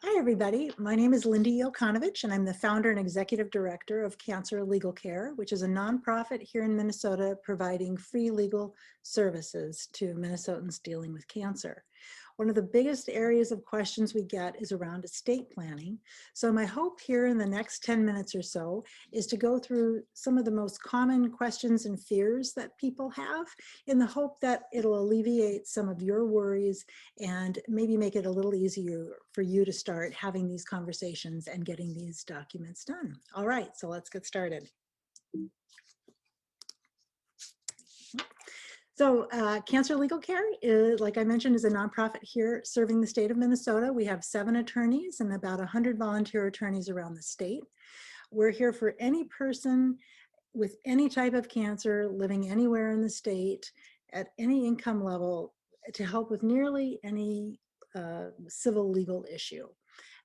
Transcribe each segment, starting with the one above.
Hi, everybody. My name is Lindy Yokanovich, and I'm the founder and executive director of Cancer Legal Care, which is a nonprofit here in Minnesota providing free legal services to Minnesotans dealing with cancer. One of the biggest areas of questions we get is around estate planning. So my hope here in the next 10 minutes or so is to go through some of the most common questions and fears that people have in the hope that it'll alleviate some of your worries and maybe make it a little easier for you to start having these conversations and getting these documents done. All right, so let's get started. So Cancer Legal Care, is, like I mentioned, is a nonprofit here serving the state of Minnesota. We have 7 attorneys and about 100 volunteer attorneys around the state. We're here for any person with any type of cancer living anywhere in the state at any income level to help with nearly any civil legal issue.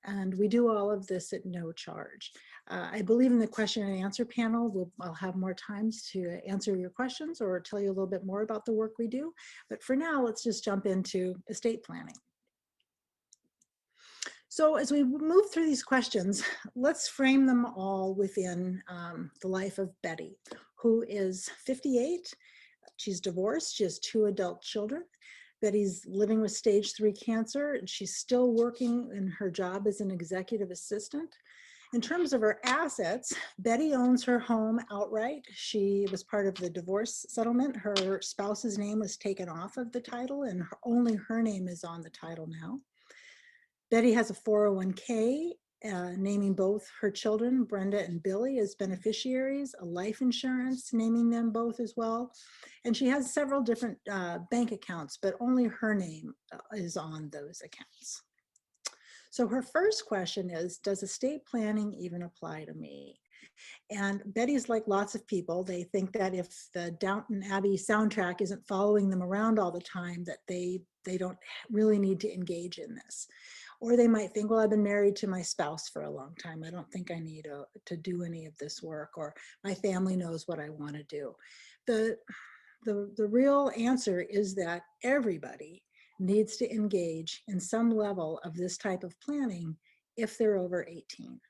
And we do all of this at no charge. I believe in the question and answer panel, I'll have more times to answer your questions or tell you a little bit more about the work we do. But for now, let's just jump into estate planning. So as we move through these questions, let's frame them all within the life of Betty, who is 58. She's divorced. She has 2 adult children. Betty's living with stage 3 cancer, and she's still working in her job as an executive assistant. In terms of her assets, Betty owns her home outright. She was part of the divorce settlement. Her spouse's name was taken off of the title, and only her name is on the title now. Betty has a 401k, naming both her children, Brenda and Billy, as beneficiaries, a life insurance, naming them both as well. And she has several different bank accounts, but only her name is on those accounts. So her first question is, does estate planning even apply to me? And Betty's like lots of people. They think that if the Downton Abbey soundtrack isn't following them around all the time, that they don't really need to engage in this. Or they might think, well, I've been married to my spouse for a long time. I don't think I need to do any of this work, or my family knows what I want to do. The real answer is that everybody needs to engage in some level of this type of planning if they're over 18.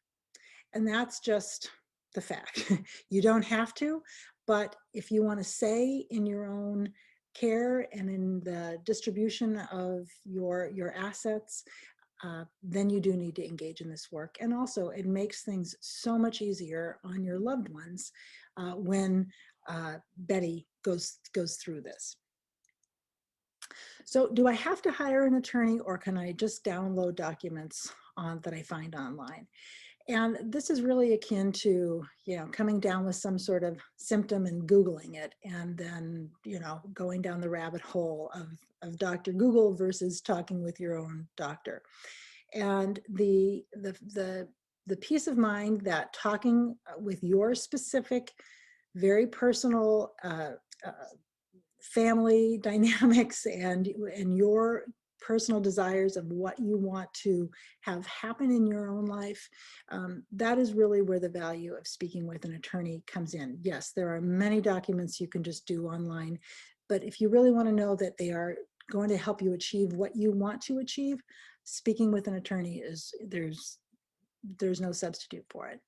And that's just the fact. You don't have to, but if you want to say in your own care and in the distribution of your assets, then you do need to engage in this work. And also it makes things so much easier on your loved ones when Betty goes through this. So do I have to hire an attorney, or can I just download documents that I find online? And this is really akin to, coming down with some sort of symptom and Googling it, and then, going down the rabbit hole of Dr. Google versus talking with your own doctor. And the peace of mind that talking with your specific, very personal family dynamics and your personal desires of what you want to have happen in your own life, that is really where the value of speaking with an attorney comes in. Yes, there are many documents you can just do online, but if you really want to know that they are going to help you achieve what you want to achieve, speaking with an attorney there's no substitute for it.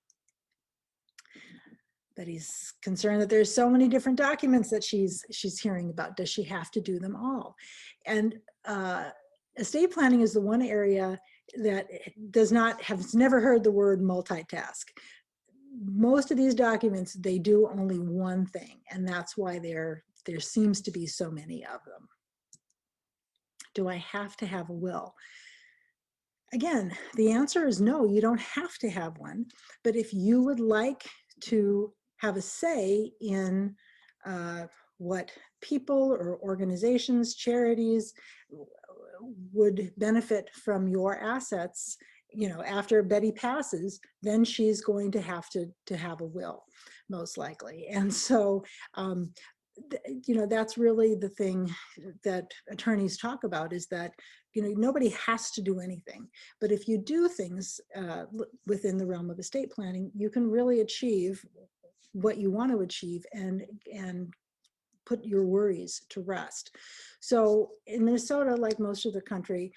But he's concerned that there's so many different documents that she's hearing about. Does she have to do them all? And estate planning is the one area that has never heard the word multitask. Most of these documents, they do only one thing, and that's why there seems to be so many of them. Do I have to have a will? Again, the answer is no, you don't have to have one. But if you would like to have a say in what people or organizations, charities would benefit from your assets, after Betty passes, then she's going to have a will, most likely. And so, that's really the thing that attorneys talk about, is that, nobody has to do anything. But if you do things within the realm of estate planning, you can really achieve what you want to achieve and put your worries to rest. So in Minnesota, like most of the country,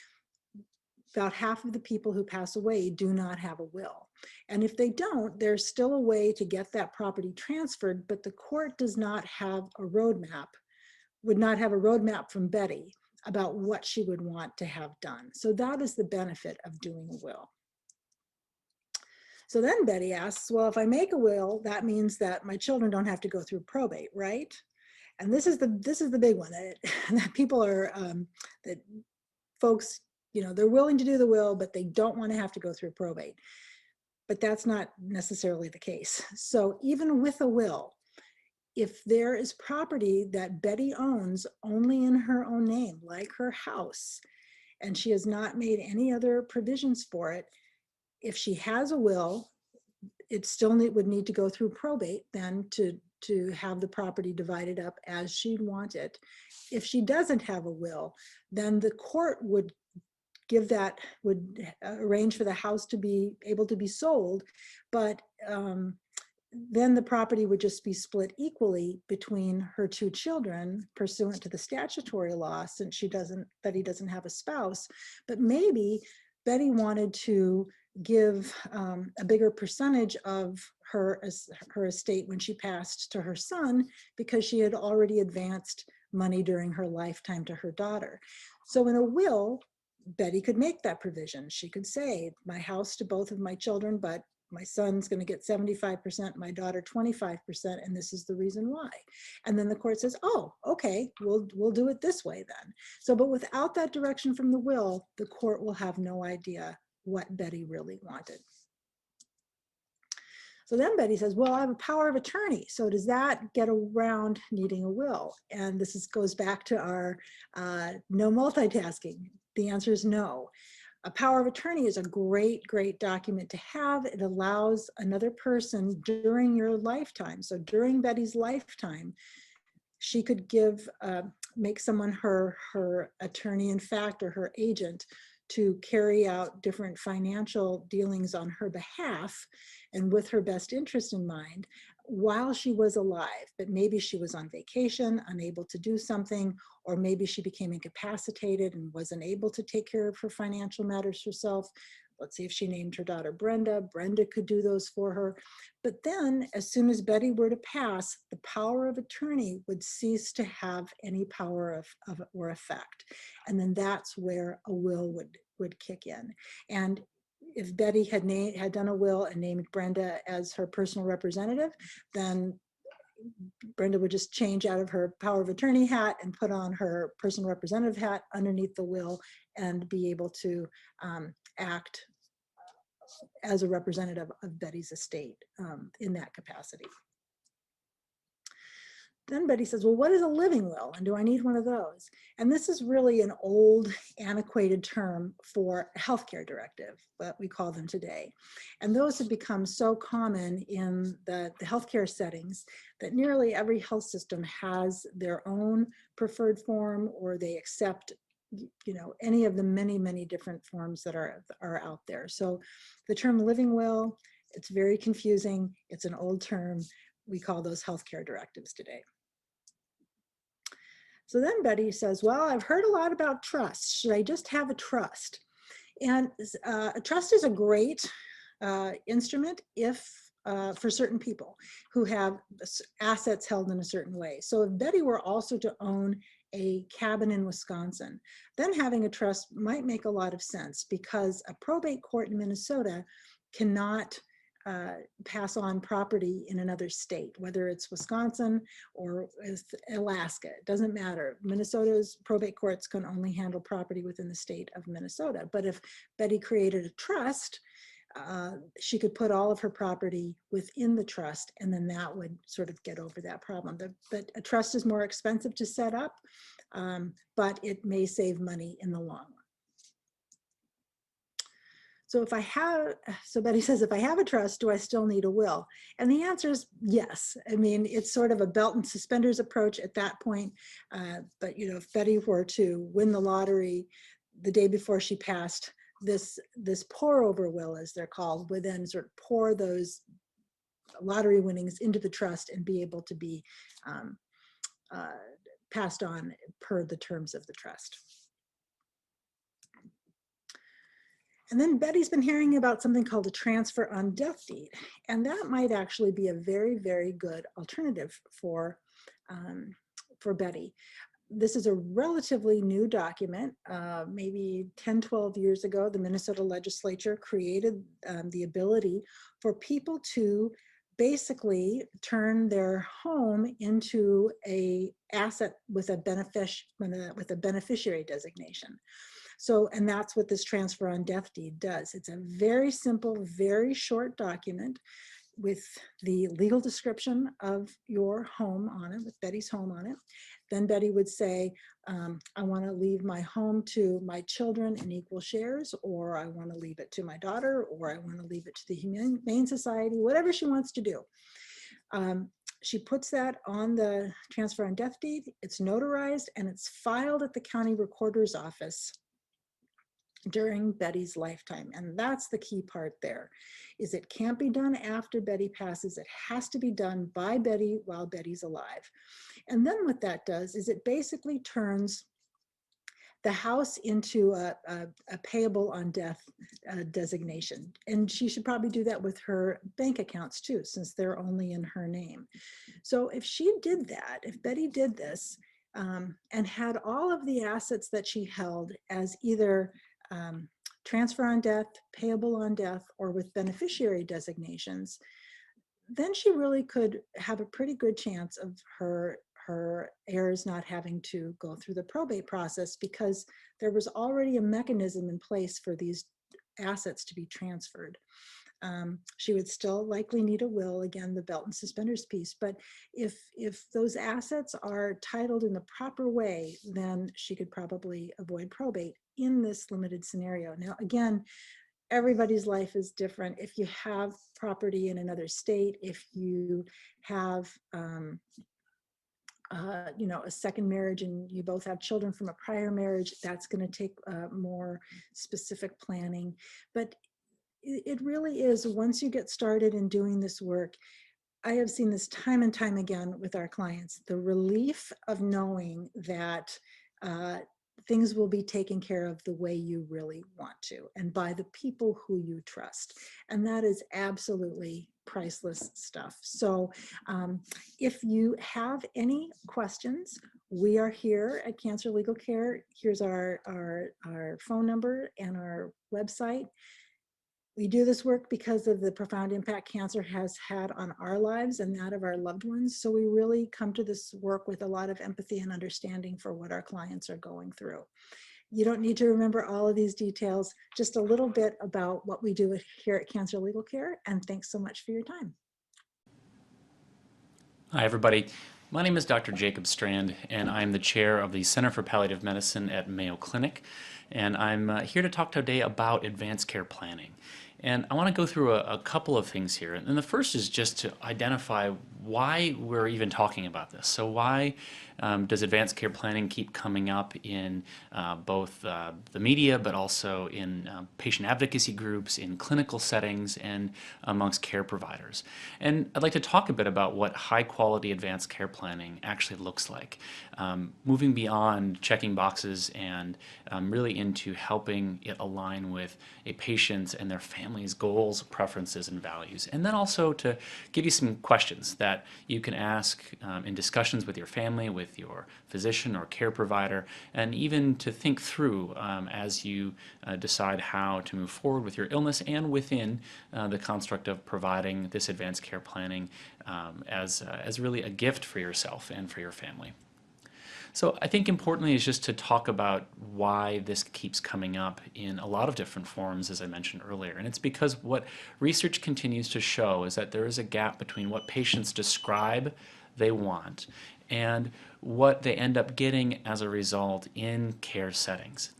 about half of the people who pass away do not have a will. And if they don't, there's still a way to get that property transferred, but the court does not have a roadmap, would not have a roadmap from Betty about what she would want to have done. So that is the benefit of doing a will. So then Betty asks, well, if I make a will, that means that my children don't have to go through probate, right? And this is the big one that people are, that folks, they're willing to do the will, but they don't want to have to go through probate. But that's not necessarily the case. So even with a will, if there is property that Betty owns only in her own name, like her house, and she has not made any other provisions for it, if she has a will, it still would need to go through probate then to have the property divided up as she'd want it. If she doesn't have a will, then the court would would arrange for the house to be able to be sold, but then the property would just be split equally between her two children pursuant to the statutory law, since Betty doesn't have a spouse. But maybe Betty wanted to give a bigger percentage of her estate when she passed to her son, because she had already advanced money during her lifetime to her daughter. So in a will, Betty could make that provision. She could say, my house to both of my children, but my son's going to get 75%, my daughter 25%, and this is the reason why. And then the court says, oh, okay, we'll do it this way then. So, but without that direction from the will, the court will have no idea what Betty really wanted. So then Betty says, well, I have a power of attorney. So does that get around needing a will? And this goes back to our no multitasking. The answer is no. A power of attorney is a great document to have. It allows another person during your lifetime. So during Betty's lifetime, she could make someone her attorney in fact, or her agent, to carry out different financial dealings on her behalf and with her best interest in mind while she was alive. But maybe she was on vacation, unable to do something, or maybe she became incapacitated and wasn't able to take care of her financial matters herself. Let's see, if she named her daughter Brenda, Brenda could do those for her. But then as soon as Betty were to pass, the power of attorney would cease to have any power of or effect. And then that's where a will would kick in. And if Betty had done a will and named Brenda as her personal representative, then Brenda would just change out of her power of attorney hat and put on her personal representative hat underneath the will and be able to act as a representative of Betty's estate in that capacity. Then Betty says, well, what is a living will? And do I need one of those? And this is really an old, antiquated term for a healthcare directive, what we call them today. And those have become so common in the healthcare settings that nearly every health system has their own preferred form, or they accept any of the many different forms that are out there. So the term living will, it's very confusing. It's an old term. We call those healthcare directives today. So then Betty says, well, I've heard a lot about trusts. Should I just have a trust? And a trust is a great instrument for certain people who have assets held in a certain way. So if Betty were also to own a cabin in Wisconsin, then having a trust might make a lot of sense, because a probate court in Minnesota cannot pass on property in another state, whether it's Wisconsin or Alaska. It doesn't matter. Minnesota's probate courts can only handle property within the state of Minnesota. But if Betty created a trust, she could put all of her property within the trust, and then that would sort of get over that problem. But a trust is more expensive to set up, but it may save money in the long run. So Betty says, if I have a trust, do I still need a will? And the answer is yes. I mean, it's sort of a belt and suspenders approach at that point. But if Betty were to win the lottery the day before she passed, this pour over will, as they're called, would then sort of pour those lottery winnings into the trust and be able to be passed on per the terms of the trust. And then Betty's been hearing about something called a transfer on death deed. And that might actually be a very, very good alternative um, for Betty. This is a relatively new document. Maybe 10, 12 years ago, the Minnesota legislature created the ability for people to basically turn their home into a asset with a beneficiary designation. So, and that's what this transfer on death deed does. It's a very simple, very short document with the legal description of your home on it, with Betty's home on it. Then Betty would say, I want to leave my home to my children in equal shares, or I want to leave it to my daughter, or I want to leave it to the Humane Society, whatever she wants to do. She puts that on the transfer on death deed, it's notarized, and it's filed at the county recorder's office during Betty's lifetime. And that's the key part there, is it can't be done after Betty passes. It has to be done by Betty while Betty's alive. And then what that does is it basically turns the house into a payable on death designation. And she should probably do that with her bank accounts too, since they're only in her name. So if she did that, if Betty did this and had all of the assets that she held as either transfer on death, payable on death, or with beneficiary designations, then she really could have a pretty good chance of her heirs not having to go through the probate process, because there was already a mechanism in place for these assets to be transferred. She would still likely need a will, again, the belt and suspenders piece, but if those assets are titled in the proper way, then she could probably avoid probate in this limited scenario. Now, again, everybody's life is different. If you have property in another state, if you have a second marriage and you both have children from a prior marriage, that's going to take more specific planning. But it really is, once you get started in doing this work, I have seen this time and time again with our clients, the relief of knowing that things will be taken care of the way you really want to, and by the people who you trust. And that is absolutely priceless stuff. So if you have any questions, we are here at Cancer Legal Care. Here's our phone number and our website. We do this work because of the profound impact cancer has had on our lives and that of our loved ones. So we really come to this work with a lot of empathy and understanding for what our clients are going through. You don't need to remember all of these details, just a little bit about what we do here at Cancer Legal Care. And thanks so much for your time. Hi, everybody. My name is Dr. Jacob Strand, and I'm the chair of the Center for Palliative Medicine at Mayo Clinic. And I'm here to talk today about advanced care planning. And I want to go through a couple of things here. And the first is just to identify why we're even talking about this. So why does advanced care planning keep coming up in both the media, but also in patient advocacy groups, in clinical settings, and amongst care providers? And I'd like to talk a bit about what high quality advanced care planning actually looks like, moving beyond checking boxes and really into helping it align with a patient's and their family's goals, preferences, and values. And then also to give you some questions that you can ask in discussions with your family, with your physician or care provider, and even to think through as you decide how to move forward with your illness and within the construct of providing this advanced care planning as really a gift for yourself and for your family. So I think importantly is just to talk about why this keeps coming up in a lot of different forms, as I mentioned earlier. And it's because what research continues to show is that there is a gap between what patients describe they want and what they end up getting as a result in care settings.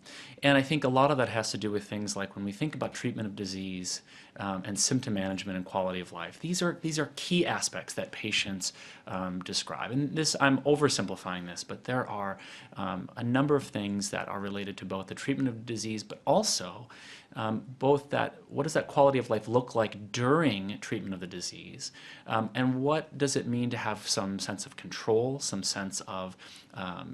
And I think a lot of that has to do with things like when we think about treatment of disease and symptom management and quality of life. These are key aspects that patients describe. And this, I'm oversimplifying this, but there are a number of things that are related to both the treatment of disease, but also both that what does that quality of life look like during treatment of the disease, and what does it mean to have some sense of control, some sense of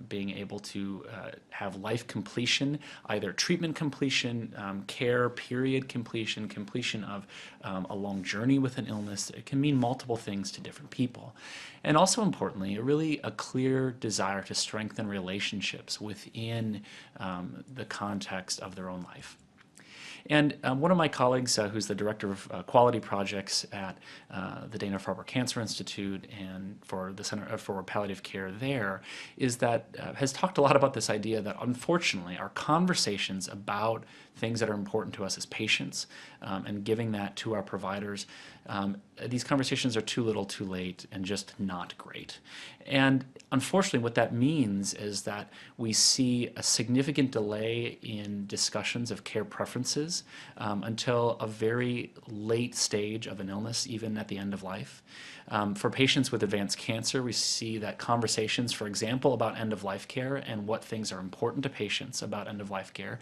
being able to have life completion, either treatment completion, care period completion, completion of a long journey with an illness. It can mean multiple things to different people. And also importantly, really a clear desire to strengthen relationships within the context of their own life. And one of my colleagues, who's the director of quality projects at the Dana-Farber Cancer Institute and for the Center for Palliative Care there, is that has talked a lot about this idea that unfortunately our conversations about things that are important to us as patients and giving that to our providers, these conversations are too little too late and just not great. And unfortunately what that means is that we see a significant delay in discussions of care preferences until a very late stage of an illness, even at the end of life. For patients with advanced cancer, we see that conversations, for example, about end-of-life care and what things are important to patients about end-of-life care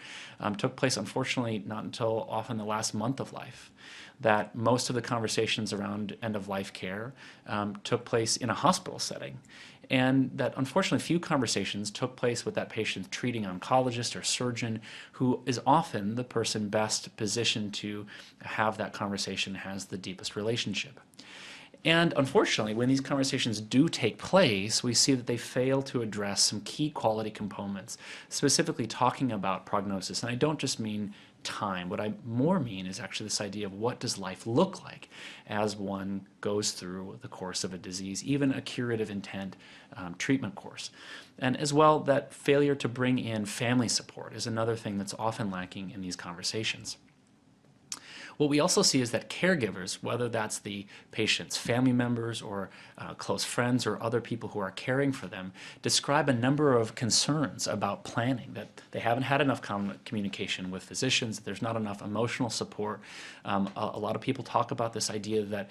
took place, unfortunately, not until often the last month of life. That most of the conversations around end-of-life care took place in a hospital setting. And that unfortunately few conversations took place with that patient's treating oncologist or surgeon, who is often the person best positioned to have that conversation, has the deepest relationship. And unfortunately, when these conversations do take place, we see that they fail to address some key quality components, specifically talking about prognosis. And I don't just mean time. What I more mean is actually this idea of what does life look like as one goes through the course of a disease, even a curative intent treatment course. And as well, that failure to bring in family support is another thing that's often lacking in these conversations. What we also see is that caregivers, whether that's the patient's family members or close friends or other people who are caring for them, describe a number of concerns about planning, that they haven't had enough communication with physicians, that there's not enough emotional support. A lot of people talk about this idea that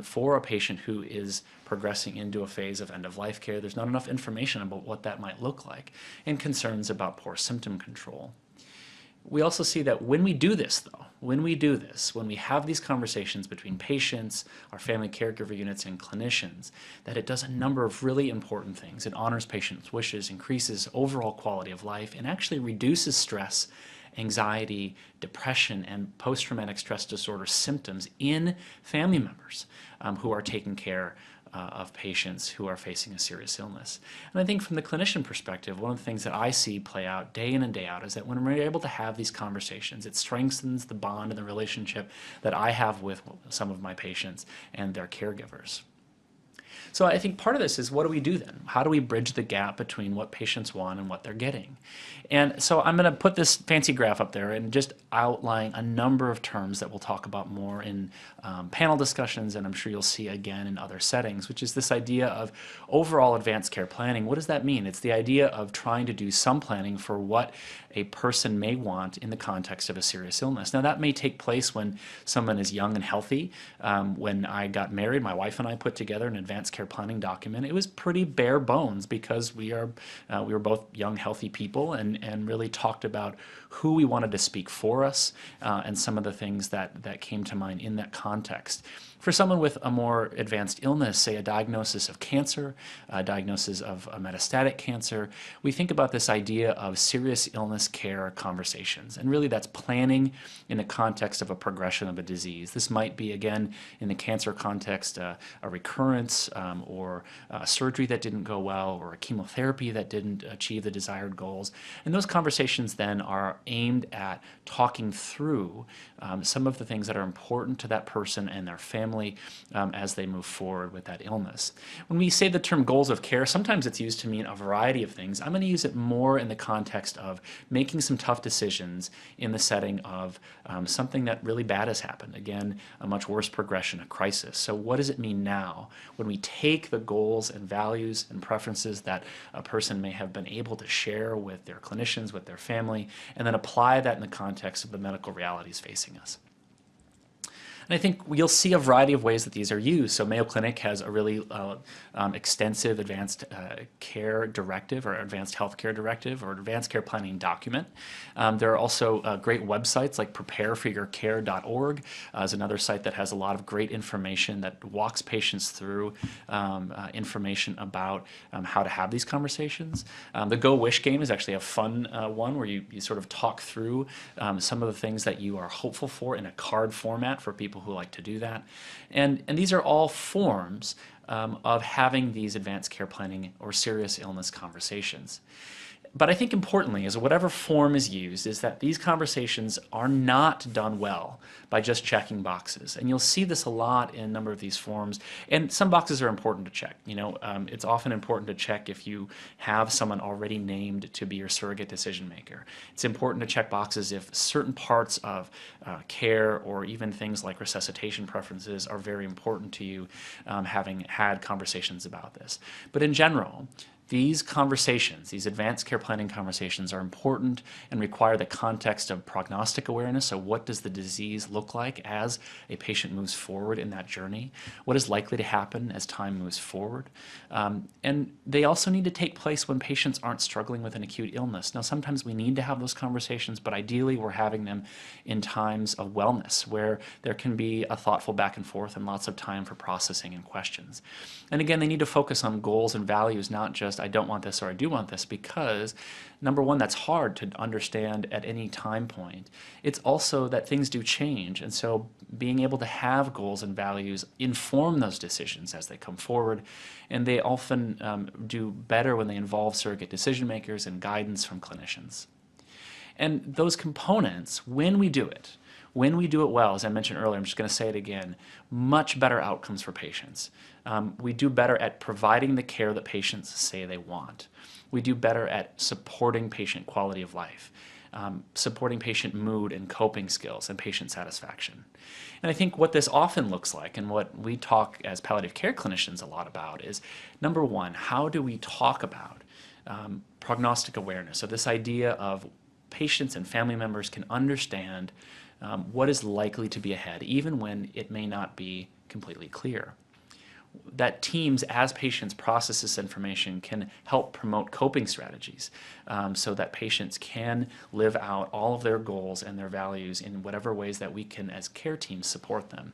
for a patient who is progressing into a phase of end-of-life care, there's not enough information about what that might look like, and concerns about poor symptom control. We also see that when we do this, though, when we have these conversations between patients, our family caregiver units, and clinicians, that it does a number of really important things. It honors patients' wishes, increases overall quality of life, and actually reduces stress, anxiety, depression, and post-traumatic stress disorder symptoms in family members who are taking care of patients who are facing a serious illness. And I think from the clinician perspective, one of the things that I see play out day in and day out is that when we're able to have these conversations, it strengthens the bond and the relationship that I have with some of my patients and their caregivers. So I think part of this is, what do we do then? How do we bridge the gap between what patients want and what they're getting? And so I'm going to put this fancy graph up there and just outline a number of terms that we'll talk about more in panel discussions, and I'm sure you'll see again in other settings, which is this idea of overall advanced care planning. What does that mean? It's the idea of trying to do some planning for what a person may want in the context of a serious illness. Now, that may take place when someone is young and healthy. When I got married, my wife and I put together an advanced care planning document. It was pretty bare bones because we were both young, healthy people, and really talked about who we wanted to speak for us and some of the things that came to mind in that context. For someone with a more advanced illness, say a diagnosis of cancer, a diagnosis of a metastatic cancer, we think about this idea of serious illness care conversations. And really that's planning in the context of a progression of a disease. This might be, again, in the cancer context, a recurrence or a surgery that didn't go well, or a chemotherapy that didn't achieve the desired goals. And those conversations then are aimed at talking through some of the things that are important to that person and their family as they move forward with that illness. When we say the term goals of care, sometimes it's used to mean a variety of things. I'm going to use it more in the context of making some tough decisions in the setting of something that really bad has happened. Again, a much worse progression, a crisis. So what does it mean now when we take the goals and values and preferences that a person may have been able to share with their clinicians, with their family, and then apply that in the context of the medical realities facing us? And I think you'll see a variety of ways that these are used. So Mayo Clinic has a really extensive advanced care directive or advanced healthcare directive or advanced care planning document. There are also great websites like prepareforyourcare.org is another site that has a lot of great information that walks patients through information about how to have these conversations. The Go Wish game is actually a fun one where you sort of talk through some of the things that you are hopeful for in a card format for people who like to do that. And these are all forms of having these advanced care planning or serious illness conversations. But I think importantly is whatever form is used is that these conversations are not done well by just checking boxes. And you'll see this a lot in a number of these forms. And some boxes are important to check. It's often important to check if you have someone already named to be your surrogate decision maker. It's important to check boxes if certain parts of care or even things like resuscitation preferences are very important to you, having had conversations about this. But in general, these conversations, these advanced care planning conversations, are important and require the context of prognostic awareness. So what does the disease look like as a patient moves forward in that journey? What is likely to happen as time moves forward? And they also need to take place when patients aren't struggling with an acute illness. Now, sometimes we need to have those conversations, but ideally we're having them in times of wellness where there can be a thoughtful back and forth and lots of time for processing and questions. And again, they need to focus on goals and values, not just I don't want this or I do want this, because number one, that's hard to understand at any time point. It's also that things do change, and so being able to have goals and values inform those decisions as they come forward, and they often do better when they involve surrogate decision makers and guidance from clinicians. And those components, when we do it well, as I mentioned earlier, I'm just going to say it again, much better outcomes for patients. We do better at providing the care that patients say they want. We do better at supporting patient quality of life, supporting patient mood and coping skills and patient satisfaction. And I think what this often looks like and what we talk as palliative care clinicians a lot about is, number one, how do we talk about prognostic awareness? So this idea of patients and family members can understand what is likely to be ahead, even when it may not be completely clear. That teams, as patients process this information, can help promote coping strategies so that patients can live out all of their goals and their values in whatever ways that we can, as care teams, support them.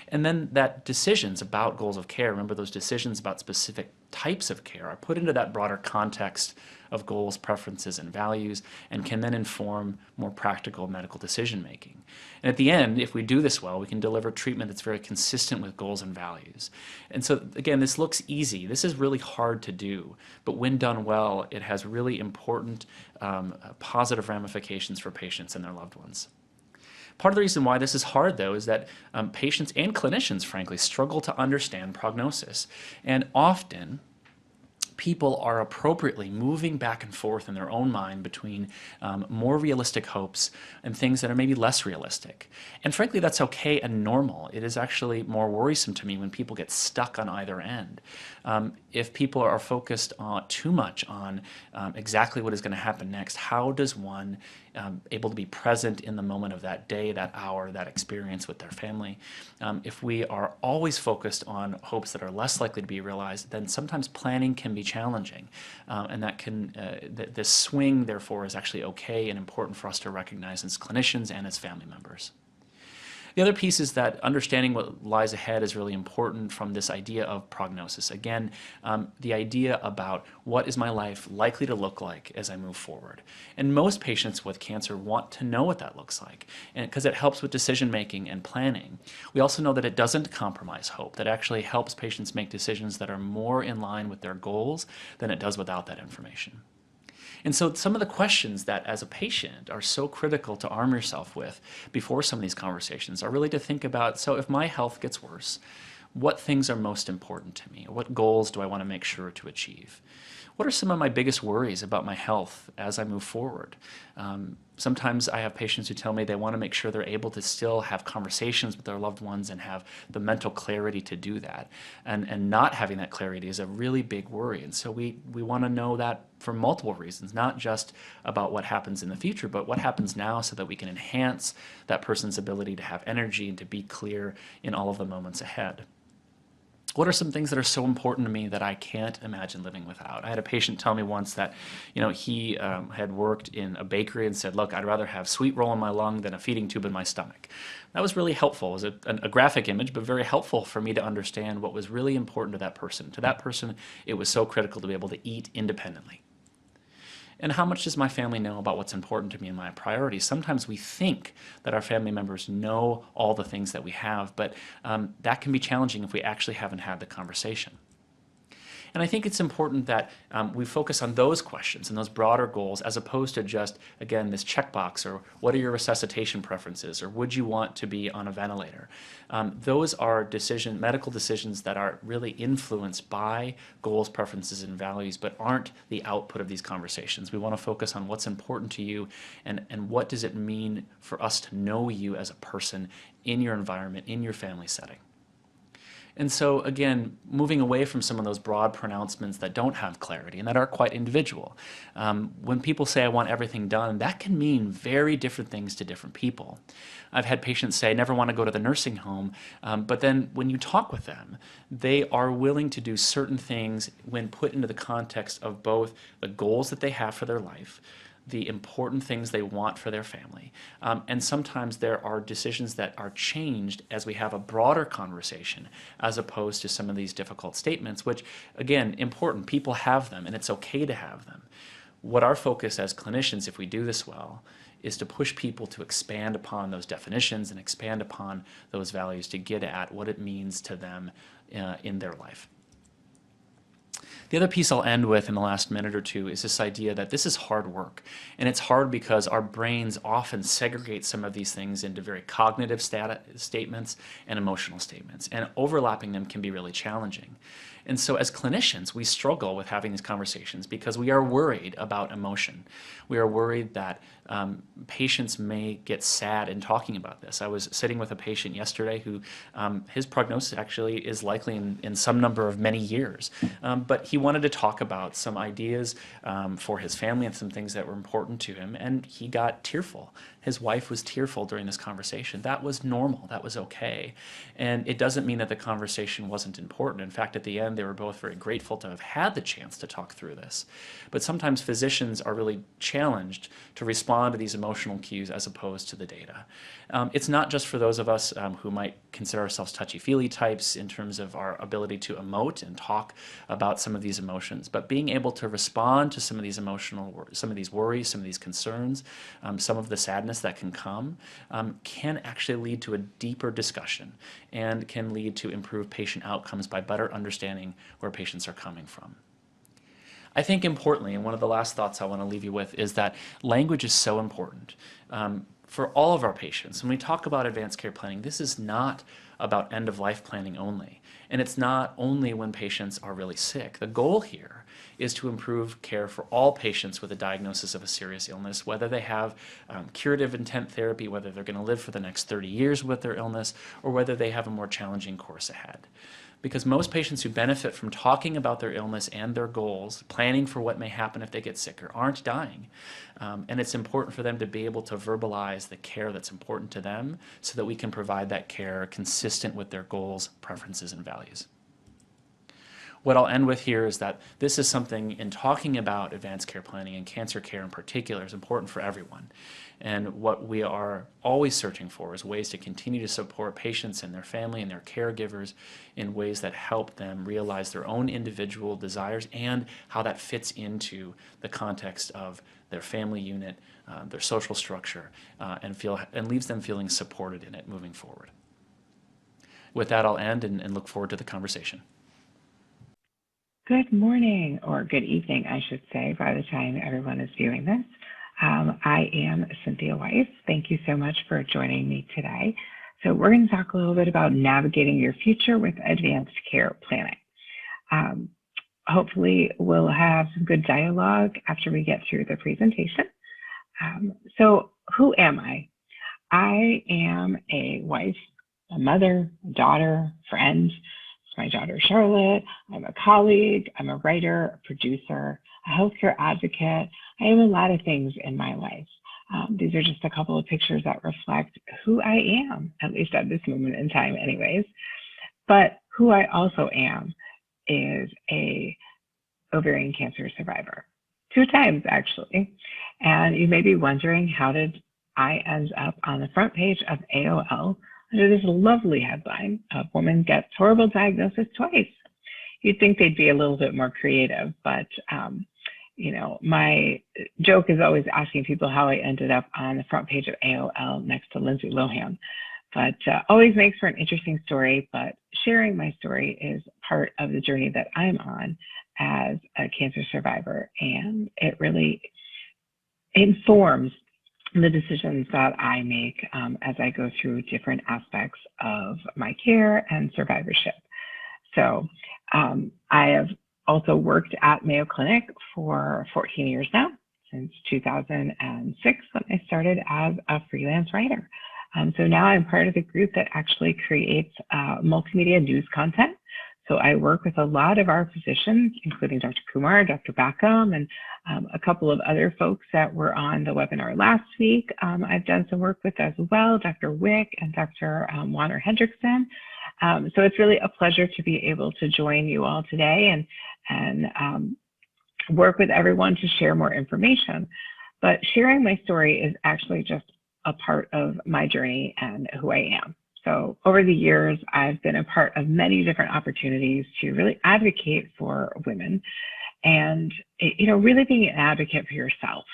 And then that decisions about goals of care, remember those decisions about specific types of care, are put into that broader context of goals, preferences, and values, and can then inform more practical medical decision making. And at the end, if we do this well, we can deliver treatment that's very consistent with goals and values. And so again, this looks easy. This is really hard to do, but when done well, it has really important positive ramifications for patients and their loved ones. Part of the reason why this is hard, though, is that patients and clinicians, frankly, struggle to understand prognosis. And often, people are appropriately moving back and forth in their own mind between more realistic hopes and things that are maybe less realistic. And frankly, that's okay and normal. It is actually more worrisome to me when people get stuck on either end. If people are focused too much on exactly what is going to happen next, how does one able to be present in the moment of that day, that hour, that experience with their family? If we are always focused on hopes that are less likely to be realized, then sometimes planning can be challenging. And that can, this swing, therefore, is actually okay and important for us to recognize as clinicians and as family members. The other piece is that understanding what lies ahead is really important from this idea of prognosis. Again, the idea about what is my life likely to look like as I move forward. And most patients with cancer want to know what that looks like, and because it helps with decision making and planning. We also know that it doesn't compromise hope, that actually helps patients make decisions that are more in line with their goals than it does without that information. And so some of the questions that as a patient are so critical to arm yourself with before some of these conversations are really to think about, so if my health gets worse, what things are most important to me? What goals do I want to make sure to achieve? What are some of my biggest worries about my health as I move forward? Sometimes I have patients who tell me they want to make sure they're able to still have conversations with their loved ones and have the mental clarity to do that. And not having that clarity is a really big worry. And so we want to know that for multiple reasons, not just about what happens in the future, but what happens now so that we can enhance that person's ability to have energy and to be clear in all of the moments ahead. What are some things that are so important to me that I can't imagine living without? I had a patient tell me once that, he had worked in a bakery and said, look, I'd rather have sweet roll in my lung than a feeding tube in my stomach. That was really helpful. It was a graphic image, but very helpful for me to understand what was really important to that person. To that person, it was so critical to be able to eat independently. And how much does my family know about what's important to me and my priorities? Sometimes we think that our family members know all the things that we have, but that can be challenging if we actually haven't had the conversation. And I think it's important that we focus on those questions and those broader goals as opposed to just, again, this checkbox or what are your resuscitation preferences or would you want to be on a ventilator? Those are medical decisions that are really influenced by goals, preferences, and values, but aren't the output of these conversations. We want to focus on what's important to you and what does it mean for us to know you as a person in your environment, in your family setting. And so, again, moving away from some of those broad pronouncements that don't have clarity and that are quite individual. When people say, I want everything done, that can mean very different things to different people. I've had patients say, I never want to go to the nursing home, but then when you talk with them, they are willing to do certain things when put into the context of both the goals that they have for their life, the important things they want for their family. And sometimes there are decisions that are changed as we have a broader conversation as opposed to some of these difficult statements, which, again, important. People have them, and it's okay to have them. What our focus as clinicians, if we do this well, is to push people to expand upon those definitions and expand upon those values to get at what it means to them in their life. The other piece I'll end with in the last minute or two is this idea that this is hard work. And it's hard because our brains often segregate some of these things into very cognitive statements and emotional statements. And overlapping them can be really challenging. And so as clinicians, we struggle with having these conversations because we are worried about emotion. We are worried that patients may get sad in talking about this. I was sitting with a patient yesterday who his prognosis actually is likely in some number of many years. But he wanted to talk about some ideas for his family and some things that were important to him, and he got tearful. His wife was tearful during this conversation. That was normal. That was okay. And it doesn't mean that the conversation wasn't important. In fact, at the end, they were both very grateful to have had the chance to talk through this. But sometimes physicians are really challenged to respond to these emotional cues as opposed to the data. It's not just for those of us who might consider ourselves touchy-feely types in terms of our ability to emote and talk about some of these emotions, but being able to respond to some of these some of these worries, some of these concerns, some of the sadness that can come, can actually lead to a deeper discussion and can lead to improved patient outcomes by better understanding where patients are coming from. I think importantly, and one of the last thoughts I want to leave you with is that language is so important. For all of our patients, when we talk about advanced care planning, this is not about end-of-life planning only. And it's not only when patients are really sick. The goal here is to improve care for all patients with a diagnosis of a serious illness, whether they have curative intent therapy, whether they're going to live for the next 30 years with their illness, or whether they have a more challenging course ahead. Because most patients who benefit from talking about their illness and their goals, planning for what may happen if they get sicker, aren't dying. And it's important for them to be able to verbalize the care that's important to them so that we can provide that care consistent with their goals, preferences, and values. What I'll end with here is that this is something in talking about advanced care planning and cancer care in particular is important for everyone. And what we are always searching for is ways to continue to support patients and their family and their caregivers in ways that help them realize their own individual desires and how that fits into the context of their family unit, their social structure, and leaves them feeling supported in it moving forward. With that, I'll end and look forward to the conversation. Good morning, or good evening, I should say, by the time everyone is viewing this. I am Cynthia Weiss. Thank you so much for joining me today. So we're going to talk a little bit about navigating your future with advanced care planning. hopefully we'll have some good dialogue after we get through the presentation. So who am I? I am a wife, a mother, a daughter, friend. It's my daughter, Charlotte. I'm a colleague. I'm a writer, a producer, a healthcare advocate. I am a lot of things in my life. These are just a couple of pictures that reflect who I am, at least at this moment in time anyways. But who I also am is a ovarian cancer survivor, 2 times actually. And you may be wondering, how did I end up on the front page of AOL under this lovely headline of "Woman Gets Horrible Diagnosis Twice"? You'd think they'd be a little bit more creative, but you know, my joke is always asking people how I ended up on the front page of AOL next to Lindsay Lohan. But always makes for an interesting story, but sharing my story is part of the journey that I'm on as a cancer survivor, and it really informs the decisions that I make as I go through different aspects of my care and survivorship. So I have also worked at Mayo Clinic for 14 years now, since 2006 when I started as a freelance writer. So now I'm part of the group that actually creates multimedia news content. So I work with a lot of our physicians, including Dr. Kumar, Dr. Backham, and a couple of other folks that were on the webinar last week. I've done some work with as well, Dr. Wick and Dr. Warner Hendrickson. So it's really a pleasure to be able to join you all today and work with everyone to share more information. But sharing my story is actually just a part of my journey and who I am. So over the years, I've been a part of many different opportunities to really advocate for women and, you know, really being an advocate for yourself.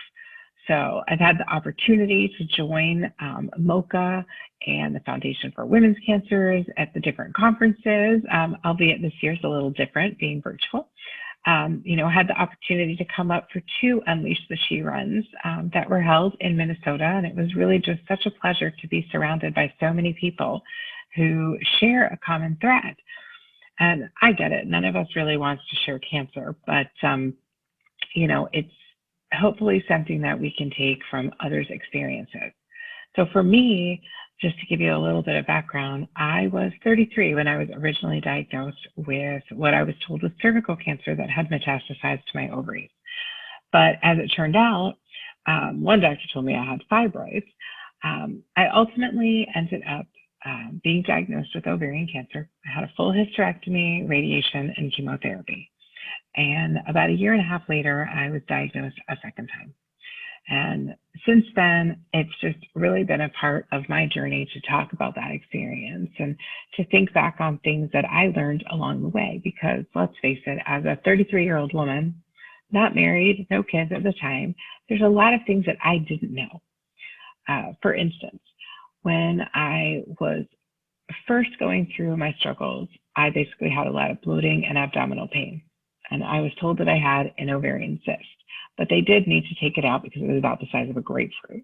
So I've had the opportunity to join MOCA and the Foundation for Women's Cancers at the different conferences, albeit this year's a little different, being virtual. You know, had the opportunity to come up for 2 Unleash the She Runs that were held in Minnesota. And it was really just such a pleasure to be surrounded by so many people who share a common thread. And I get it, none of us really wants to share cancer, but, you know, it's hopefully something that we can take from others' experiences. So for me, just to give you a little bit of background, I was 33 when I was originally diagnosed with what I was told was cervical cancer that had metastasized to my ovaries. But as it turned out, one doctor told me I had fibroids. I ultimately ended up being diagnosed with ovarian cancer. I had a full hysterectomy, radiation, and chemotherapy. And about 1.5 years later, I was diagnosed a second time. And since then, it's just really been a part of my journey to talk about that experience and to think back on things that I learned along the way. Because let's face it, as a 33-year-old woman, not married, no kids at the time, there's a lot of things that I didn't know. For instance, when I was first going through my struggles, I basically had a lot of bloating and abdominal pain. And I was told that I had an ovarian cyst, but they did need to take it out because it was about the size of a grapefruit.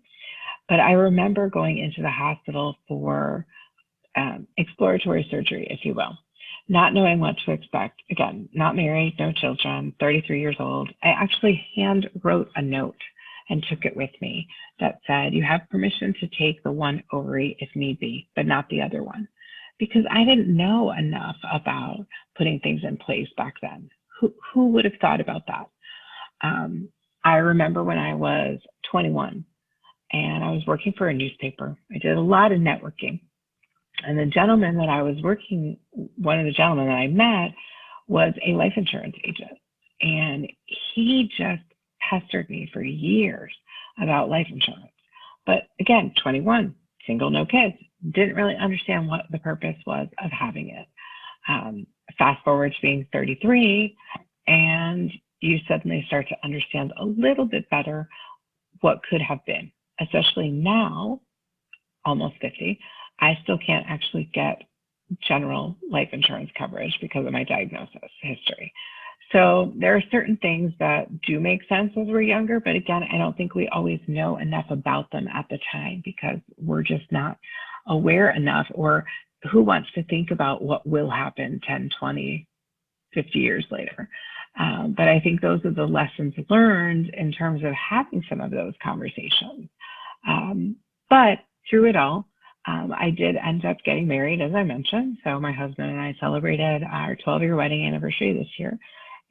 But I remember going into the hospital for exploratory surgery, if you will, not knowing what to expect. Again, not married, no children, 33 years old. I actually hand wrote a note and took it with me that said, "You have permission to take the one ovary if need be, but not the other one." Because I didn't know enough about putting things in place back then. Who would have thought about that? I remember when I was 21 and I was working for a newspaper. I did a lot of networking. And the gentleman that I was working, one of the gentlemen that I met was a life insurance agent. And he just pestered me for years about life insurance. But again, 21, single, no kids, didn't really understand what the purpose was of having it. Fast forward to being 33, and you suddenly start to understand a little bit better what could have been, especially now, almost 50, I still can't actually get general life insurance coverage because of my diagnosis history. So there are certain things that do make sense as we're younger, but again, I don't think we always know enough about them at the time because we're just not aware enough, or who wants to think about what will happen 10, 20, 50 years later. But I think those are the lessons learned in terms of having some of those conversations. But through it all, I did end up getting married, as I mentioned. So my husband and I celebrated our 12-year wedding anniversary this year.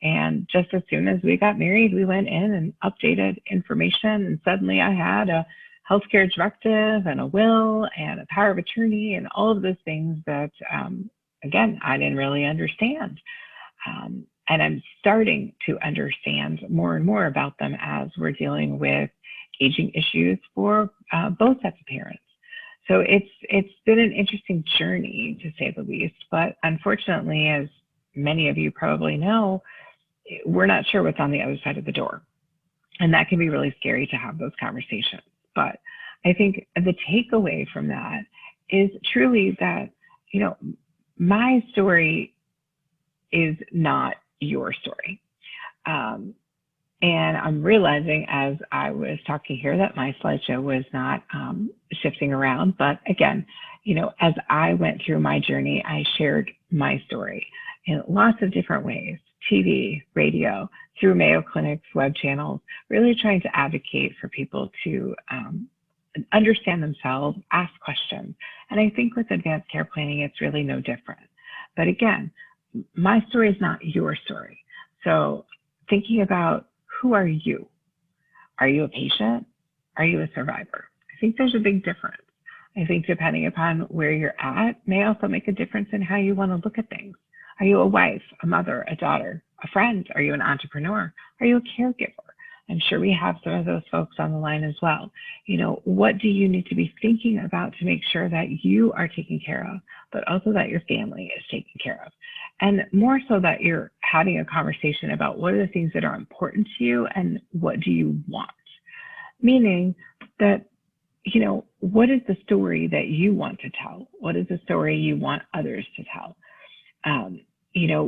And just as soon as we got married, we went in and updated information. And suddenly I had a healthcare directive and a will and a power of attorney and all of those things that, again, I didn't really understand. And I'm starting to understand more and more about them as we're dealing with aging issues for both sets of parents. So it's been an interesting journey, to say the least. But unfortunately, as many of you probably know, we're not sure what's on the other side of the door. And that can be really scary to have those conversations. But I think the takeaway from that is truly that, my story is not your story. And I'm realizing as I was talking here that my slideshow was not shifting around. But again, as I went through my journey, I shared my story in lots of different ways: TV, radio, through Mayo Clinic's web channels, really trying to advocate for people to understand themselves, ask questions. And I think with advanced care planning, it's really no different. But again, my story is not your story. So thinking about, who are you? Are you a patient? Are you a survivor? I think there's a big difference. I think depending upon where you're at may also make a difference in how you want to look at things. Are you a wife, a mother, a daughter, a friend? Are you an entrepreneur? Are you a caregiver? I'm sure we have some of those folks on the line as well. What do you need to be thinking about to make sure that you are taken care of, but also that your family is taken care of? And more so that you're having a conversation about what are the things that are important to you and what do you want? Meaning that, what is the story that you want to tell? What is the story you want others to tell?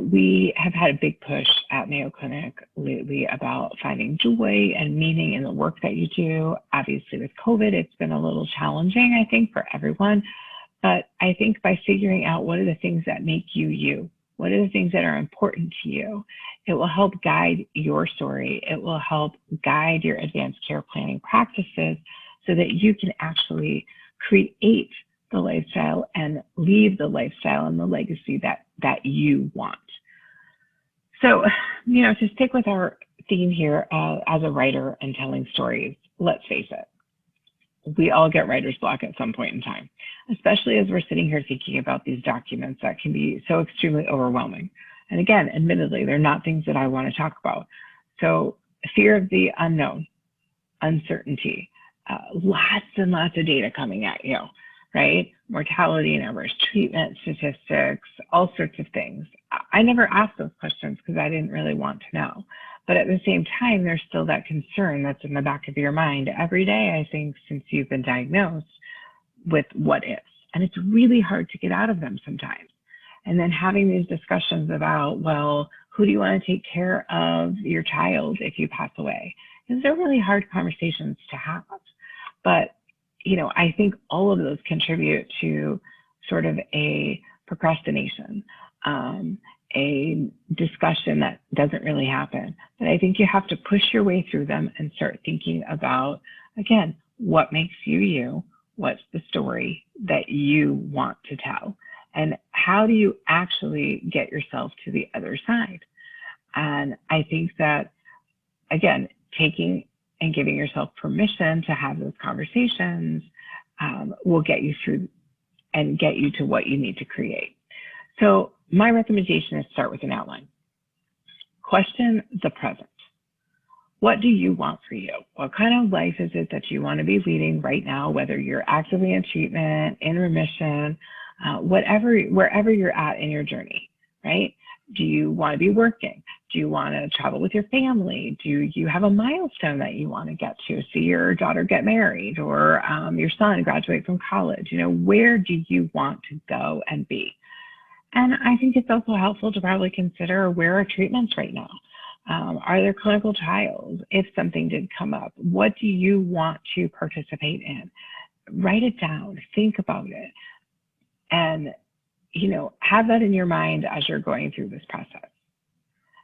We have had a big push at Mayo Clinic lately about finding joy and meaning in the work that you do. Obviously, with COVID, it's been a little challenging, I think, for everyone. But I think by figuring out what are the things that make you you, what are the things that are important to you, it will help guide your story. It will help guide your advanced care planning practices so that you can actually create the lifestyle and leave the lifestyle and the legacy that you want. So, to stick with our theme here as a writer and telling stories, let's face it, we all get writer's block at some point in time, especially as we're sitting here thinking about these documents that can be so extremely overwhelming. And again, admittedly, they're not things that I want to talk about. So fear of the unknown, uncertainty, lots and lots of data coming at you, right? Mortality numbers, treatment statistics, all sorts of things. I never asked those questions because I didn't really want to know. But at the same time, there's still that concern that's in the back of your mind every day, I think, since you've been diagnosed with what ifs. And it's really hard to get out of them sometimes. And then having these discussions about, well, who do you want to take care of your child if you pass away? These are really hard conversations to have. But, I think all of those contribute to sort of a procrastination, a discussion that doesn't really happen. But I think you have to push your way through them and start thinking about, again, what makes you you? What's the story that you want to tell? And how do you actually get yourself to the other side? And I think that, again, taking and giving yourself permission to have those conversations will get you through and get you to what you need to create. So my recommendation is start with an outline. Question the present. What do you want for you? What kind of life is it that you want to be leading right now, whether you're actively in treatment, in remission, wherever you're at in your journey, right? Do you want to be working? Do you want to travel with your family? Do you have a milestone that you want to get to? See your daughter get married or your son graduate from college? Where do you want to go and be? And I think it's also helpful to probably consider, where are treatments right now? Are there clinical trials? If something did come up, what do you want to participate in? Write it down, think about it, and have that in your mind as you're going through this process.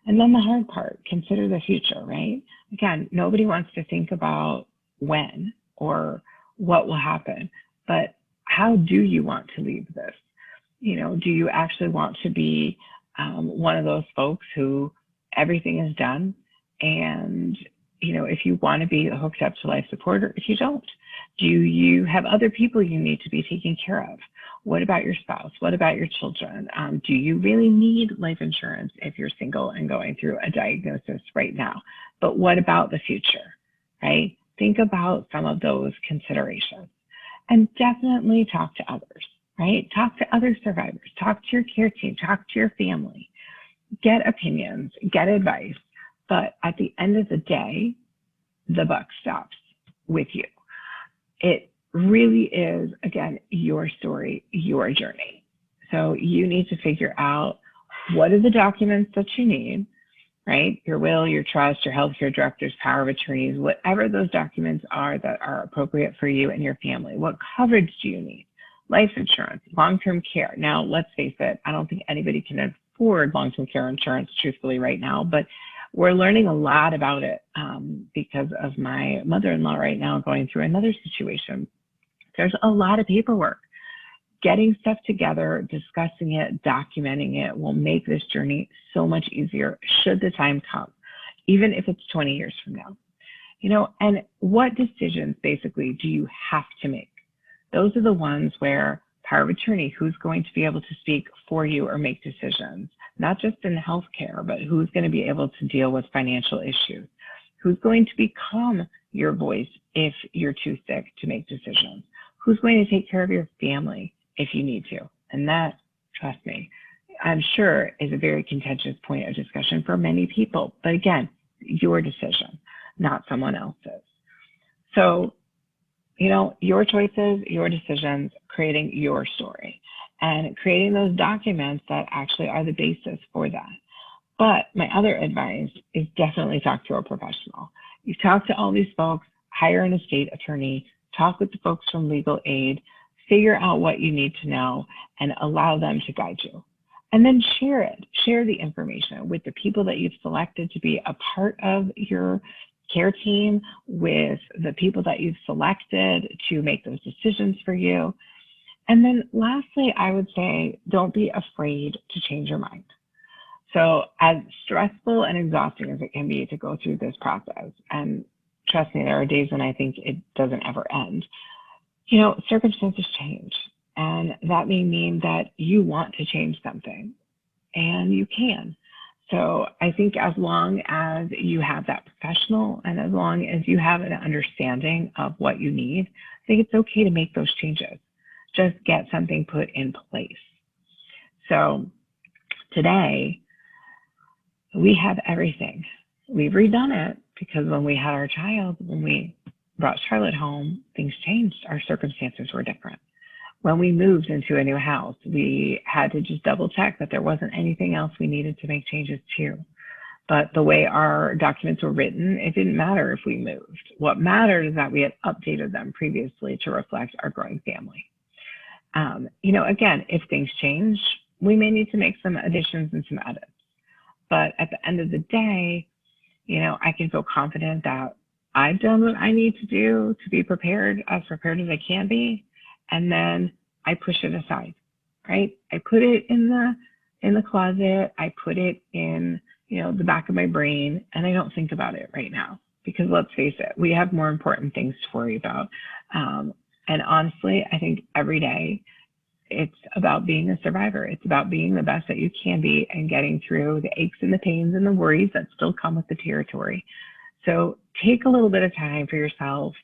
And then the hard part, consider the future, right? Again, nobody wants to think about when or what will happen, but how do you want to leave this? Do you actually want to be one of those folks who everything is done? And, if you want to be hooked up to life support, or if you don't, do you have other people you need to be taking care of? What about your spouse? What about your children? Do you really need life insurance if you're single and going through a diagnosis right now? But what about the future, right? Think about some of those considerations, and definitely talk to others, right? Talk to other survivors, talk to your care team, talk to your family, get opinions, get advice. But at the end of the day, the buck stops with you. It really is, again, your story, your journey. So you need to figure out what are the documents that you need, right? Your will, your trust, your healthcare director's power of attorneys, whatever those documents are that are appropriate for you and your family. What coverage do you need? Life insurance, long-term care. Now, let's face it, I don't think anybody can afford long-term care insurance, truthfully, right now, but we're learning a lot about it because of my mother-in-law right now going through another situation. There's a lot of paperwork. Getting stuff together, discussing it, documenting it will make this journey so much easier should the time come, even if it's 20 years from now. And what decisions basically do you have to make? Those are the ones where power of attorney, who's going to be able to speak for you or make decisions, not just in healthcare, but who's going to be able to deal with financial issues, who's going to become your voice if you're too sick to make decisions, who's going to take care of your family if you need to. And that, trust me, I'm sure is a very contentious point of discussion for many people. But again, your decision, not someone else's. So, your choices, your decisions, creating your story and creating those documents that actually are the basis for that. But my other advice is definitely talk to a professional. You talk to all these folks, hire an estate attorney, talk with the folks from legal aid, figure out what you need to know and allow them to guide you. And then share it, share the information with the people that you've selected to be a part of your care team, with the people that you've selected to make those decisions for you. And then lastly, I would say, don't be afraid to change your mind. So as stressful and exhausting as it can be to go through this process, and trust me, there are days when I think it doesn't ever end, circumstances change. And that may mean that you want to change something, and you can. So I think as long as you have that professional and as long as you have an understanding of what you need, I think it's okay to make those changes. Just get something put in place. So today, we have everything. We've redone it because when we had our child, when we brought Charlotte home, things changed. Our circumstances were different. When we moved into a new house, we had to just double check that there wasn't anything else we needed to make changes to. But the way our documents were written, it didn't matter if we moved. What mattered is that we had updated them previously to reflect our growing family. Again, if things change, we may need to make some additions and some edits. But at the end of the day, I can feel confident that I've done what I need to do to be prepared as I can be. And then I push it aside, right? I put it in the closet. I put it in, the back of my brain, and I don't think about it right now because let's face it, we have more important things to worry about. And honestly, I think every day it's about being a survivor. It's about being the best that you can be and getting through the aches and the pains and the worries that still come with the territory. So take a little bit of time for yourself.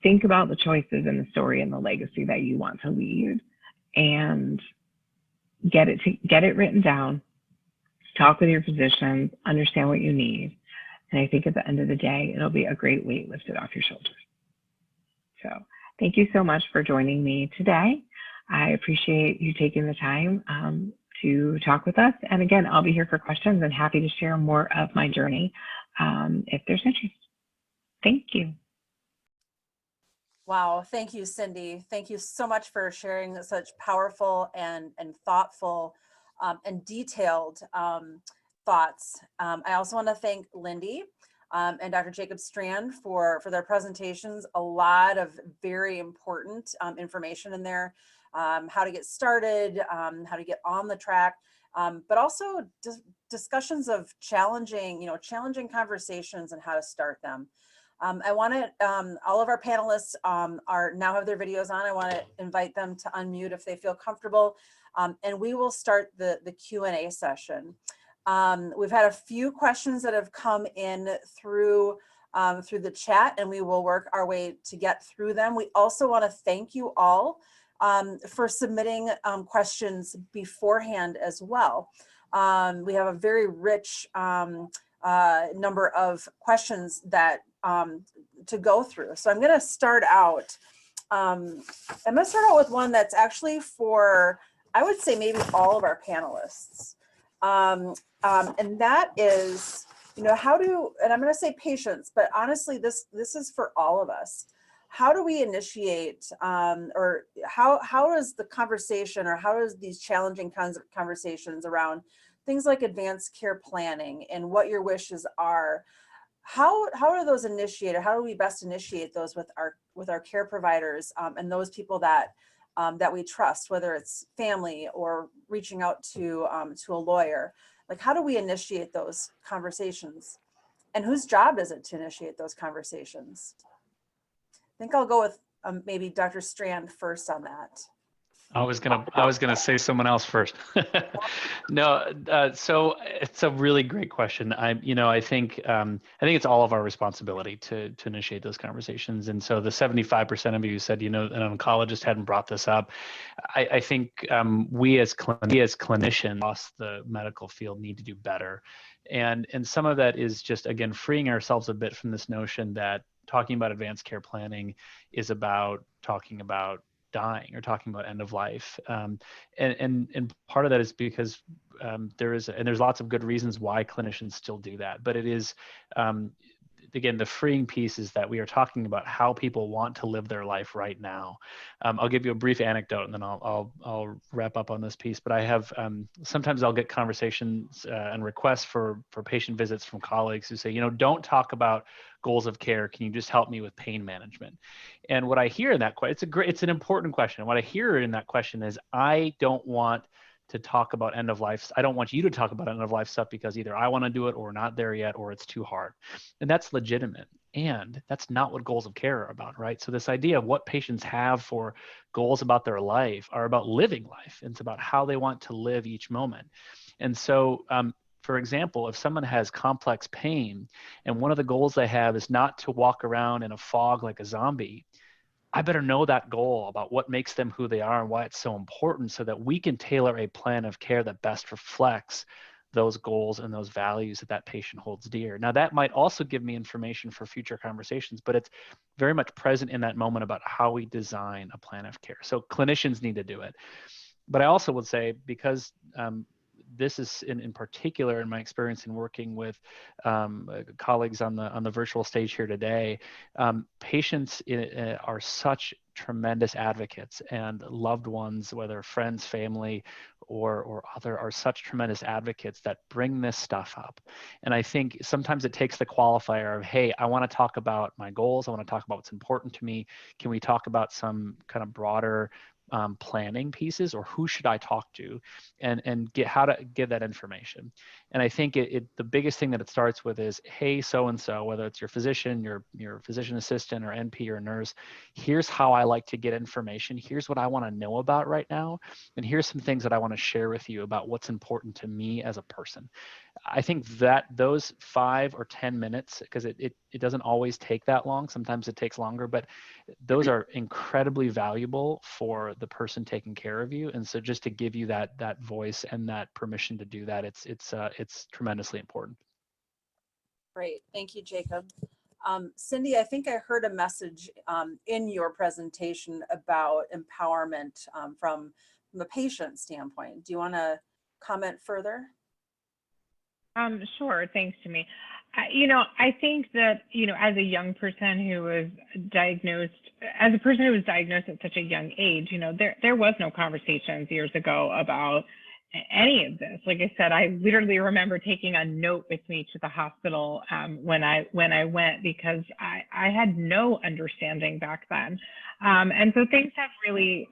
Think about the choices and the story and the legacy that you want to leave and get it written down, talk with your physicians, understand what you need. And I think at the end of the day, it'll be a great weight lifted off your shoulders. So thank you so much for joining me today. I appreciate you taking the time to talk with us. And again, I'll be here for questions and happy to share more of my journey if there's interest. Thank you. Wow. Thank you, Cindy. Thank you so much for sharing such powerful and thoughtful and detailed thoughts. I also want to thank Lindy and Dr. Jacob Strand for their presentations. A lot of very important information in there, how to get started, how to get on the track, but also discussions of challenging conversations and how to start them. I want to, all of our panelists are now have their videos on. I want to invite them to unmute if they feel comfortable, and we will start the Q&A session. We've had a few questions that have come in through the chat, and we will work our way to get through them. We also want to thank you all for submitting questions beforehand as well. We have a very rich number of questions that to go through. So I'm going to start out. With one that's actually for, I would say, maybe all of our panelists. And that is, how do, and I'm going to say patients, but honestly, this is for all of us. How do we initiate, or how is the conversation, or how does these challenging kinds of conversations around things like advanced care planning and what your wishes are, how are those initiated? How do we best initiate those with our care providers and those people that we trust, whether it's family or reaching out to a lawyer? Like, how do we initiate those conversations? And whose job is it to initiate those conversations? I think I'll go with maybe Dr. Strand first on that. I was gonna say someone else first. No, so it's a really great question. I think it's all of our responsibility to initiate those conversations. And so the 75% of you said, an oncologist hadn't brought this up. I think we as clinicians across the medical field need to do better. And some of that is just, again, freeing ourselves a bit from this notion that talking about advanced care planning is about talking about dying or talking about end of life, and part of that is because there's lots of good reasons why clinicians still do that, but it is again, the freeing piece is that we are talking about how people want to live their life right now. I'll give you a brief anecdote, and then I'll wrap up on this piece. But I have sometimes I'll get conversations and requests for patient visits from colleagues who say, don't talk about goals of care. Can you just help me with pain management? And what I hear in that question, it's an important question. What I hear in that question is, I don't want to talk about end of life. I don't want you to talk about end of life stuff because either I want to do it or we're not there yet, or it's too hard. And that's legitimate. And that's not what goals of care are about, right? So this idea of what patients have for goals about their life are about living life. It's about how they want to live each moment. And so, for example, if someone has complex pain and one of the goals they have is not to walk around in a fog like a zombie, I better know that goal about what makes them who they are and why it's so important, so that we can tailor a plan of care that best reflects those goals and those values that patient holds dear. Now, that might also give me information for future conversations, but it's very much present in that moment about how we design a plan of care. So clinicians need to do it. But I also would say, because this is in particular, in my experience in working with colleagues on the virtual stage here today, patients are such tremendous advocates, and loved ones, whether friends, family, or other, are such tremendous advocates that bring this stuff up. And I think sometimes it takes the qualifier of, hey, I want to talk about my goals. I want to talk about what's important to me. Can we talk about some kind of broader planning pieces, or who should I talk to, and get how to give that information? And I think the biggest thing that it starts with is, hey, so-and-so, whether it's your physician, your physician assistant, or NP or nurse, here's how I like to get information. Here's what I want to know about right now. And here's some things that I want to share with you about what's important to me as a person. I think that those 5 or 10 minutes, because it doesn't always take that long, sometimes it takes longer, but those are incredibly valuable for the person taking care of you. And so just to give you that voice and that permission to do that, it's tremendously important. Great, thank you, Jacob. Cindy, I think I heard a message in your presentation about empowerment from a patient standpoint. Do you want to comment further? Sure. Thanks, Jimmy. I think that, as a young person who was diagnosed, at such a young age, there was no conversations years ago about any of this. Like I said, I literally remember taking a note with me to the hospital when I went, because I had no understanding back then. And so things have really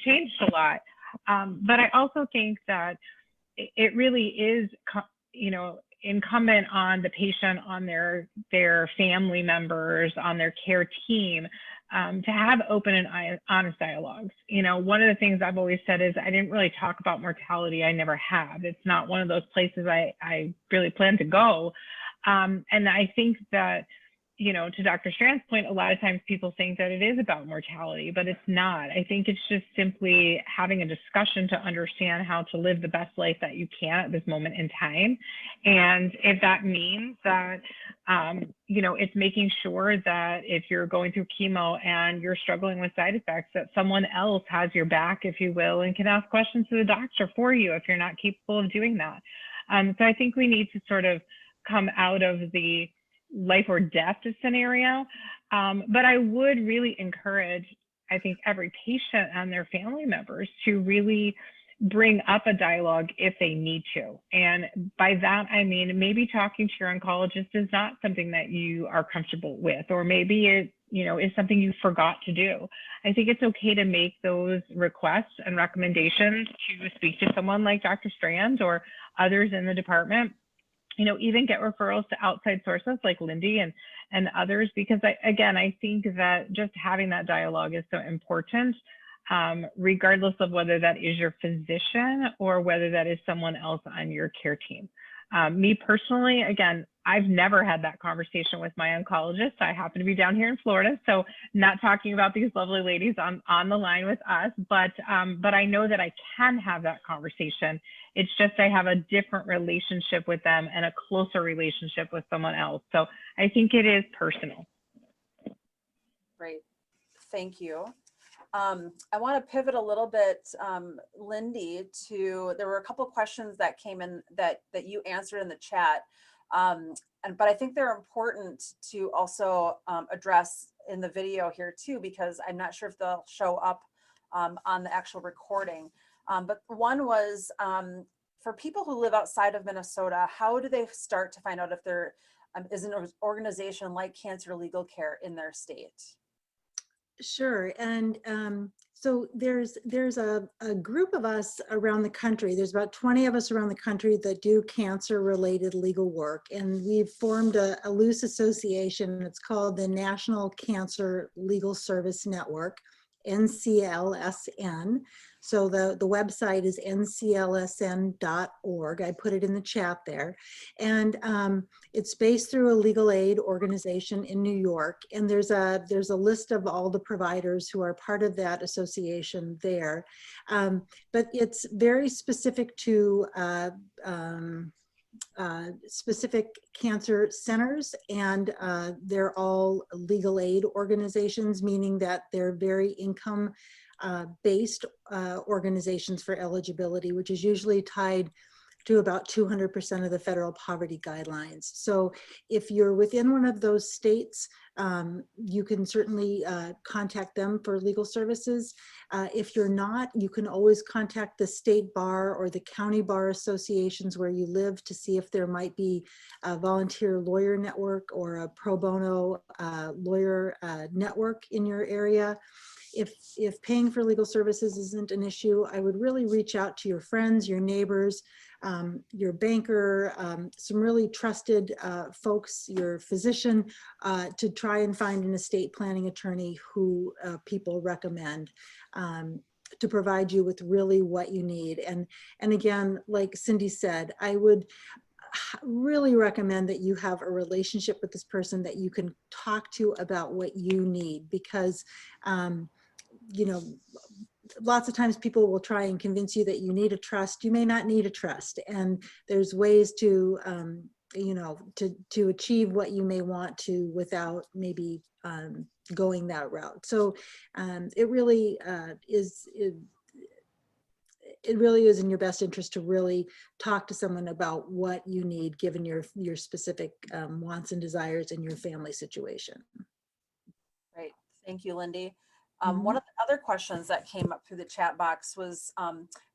changed a lot. But I also think that it really is, incumbent on the patient, on their family members, on their care team, to have open and honest dialogues. One of the things I've always said is I didn't really talk about mortality. I never have. It's not one of those places I really plan to go. And I think that, to Dr. Strand's point, a lot of times people think that it is about mortality, but it's not. I think it's just simply having a discussion to understand how to live the best life that you can at this moment in time. And if that means that, it's making sure that if you're going through chemo and you're struggling with side effects, that someone else has your back, if you will, and can ask questions to the doctor for you if you're not capable of doing that. So I think we need to sort of come out of the life or death scenario. But I would really encourage, I think, every patient and their family members to really bring up a dialogue if they need to. And by that, I mean, maybe talking to your oncologist is not something that you are comfortable with, or maybe it, is something you forgot to do. I think it's okay to make those requests and recommendations to speak to someone like Dr. Strand or others in the department. Even get referrals to outside sources like Lindy and others, because I think that just having that dialogue is so important, regardless of whether that is your physician or whether that is someone else on your care team. Me personally, again, I've never had that conversation with my oncologist. I happen to be down here in Florida, so not talking about these lovely ladies on the line with us, but I know that I can have that conversation. It's just I have a different relationship with them and a closer relationship with someone else. So I think it is personal. Great, thank you. I want to pivot a little bit, Lindy, there were a couple of questions that came in that you answered in the chat, but I think they're important to also address in the video here too, because I'm not sure if they'll show up on the actual recording. But one was, for people who live outside of Minnesota, how do they start to find out if there is an organization like Cancer Legal Care in their state? Sure. And so there's a group of us around the country. There's about 20 of us around the country that do cancer-related legal work. And we've formed a loose association. It's called the National Cancer Legal Service Network, NCLSN. So the website is nclsn.org. I put it in the chat there. And it's based through a legal aid organization in New York. And there's a list of all the providers who are part of that association there. But it's very specific to specific cancer centers, and they're all legal aid organizations, meaning that they're very income based organizations for eligibility, which is usually tied to about 200% of the federal poverty guidelines. So if you're within one of those states, you can certainly contact them for legal services. If you're not, you can always contact the state bar or the county bar associations where you live to see if there might be a volunteer lawyer network or a pro bono lawyer network in your area. If paying for legal services isn't an issue, I would really reach out to your friends, your neighbors, your banker, some really trusted folks, your physician, to try and find an estate planning attorney who people recommend to provide you with really what you need. And again, like Cindy said, I would really recommend that you have a relationship with this person that you can talk to about what you need, because lots of times people will try and convince you that you need a trust. You may not need a trust, and there's ways to to achieve what you may want to without maybe going that route. So it really is in your best interest to really talk to someone about what you need given your specific wants and desires in your family situation. Great, thank you, Lindy. One of the other questions that came up through the chat box was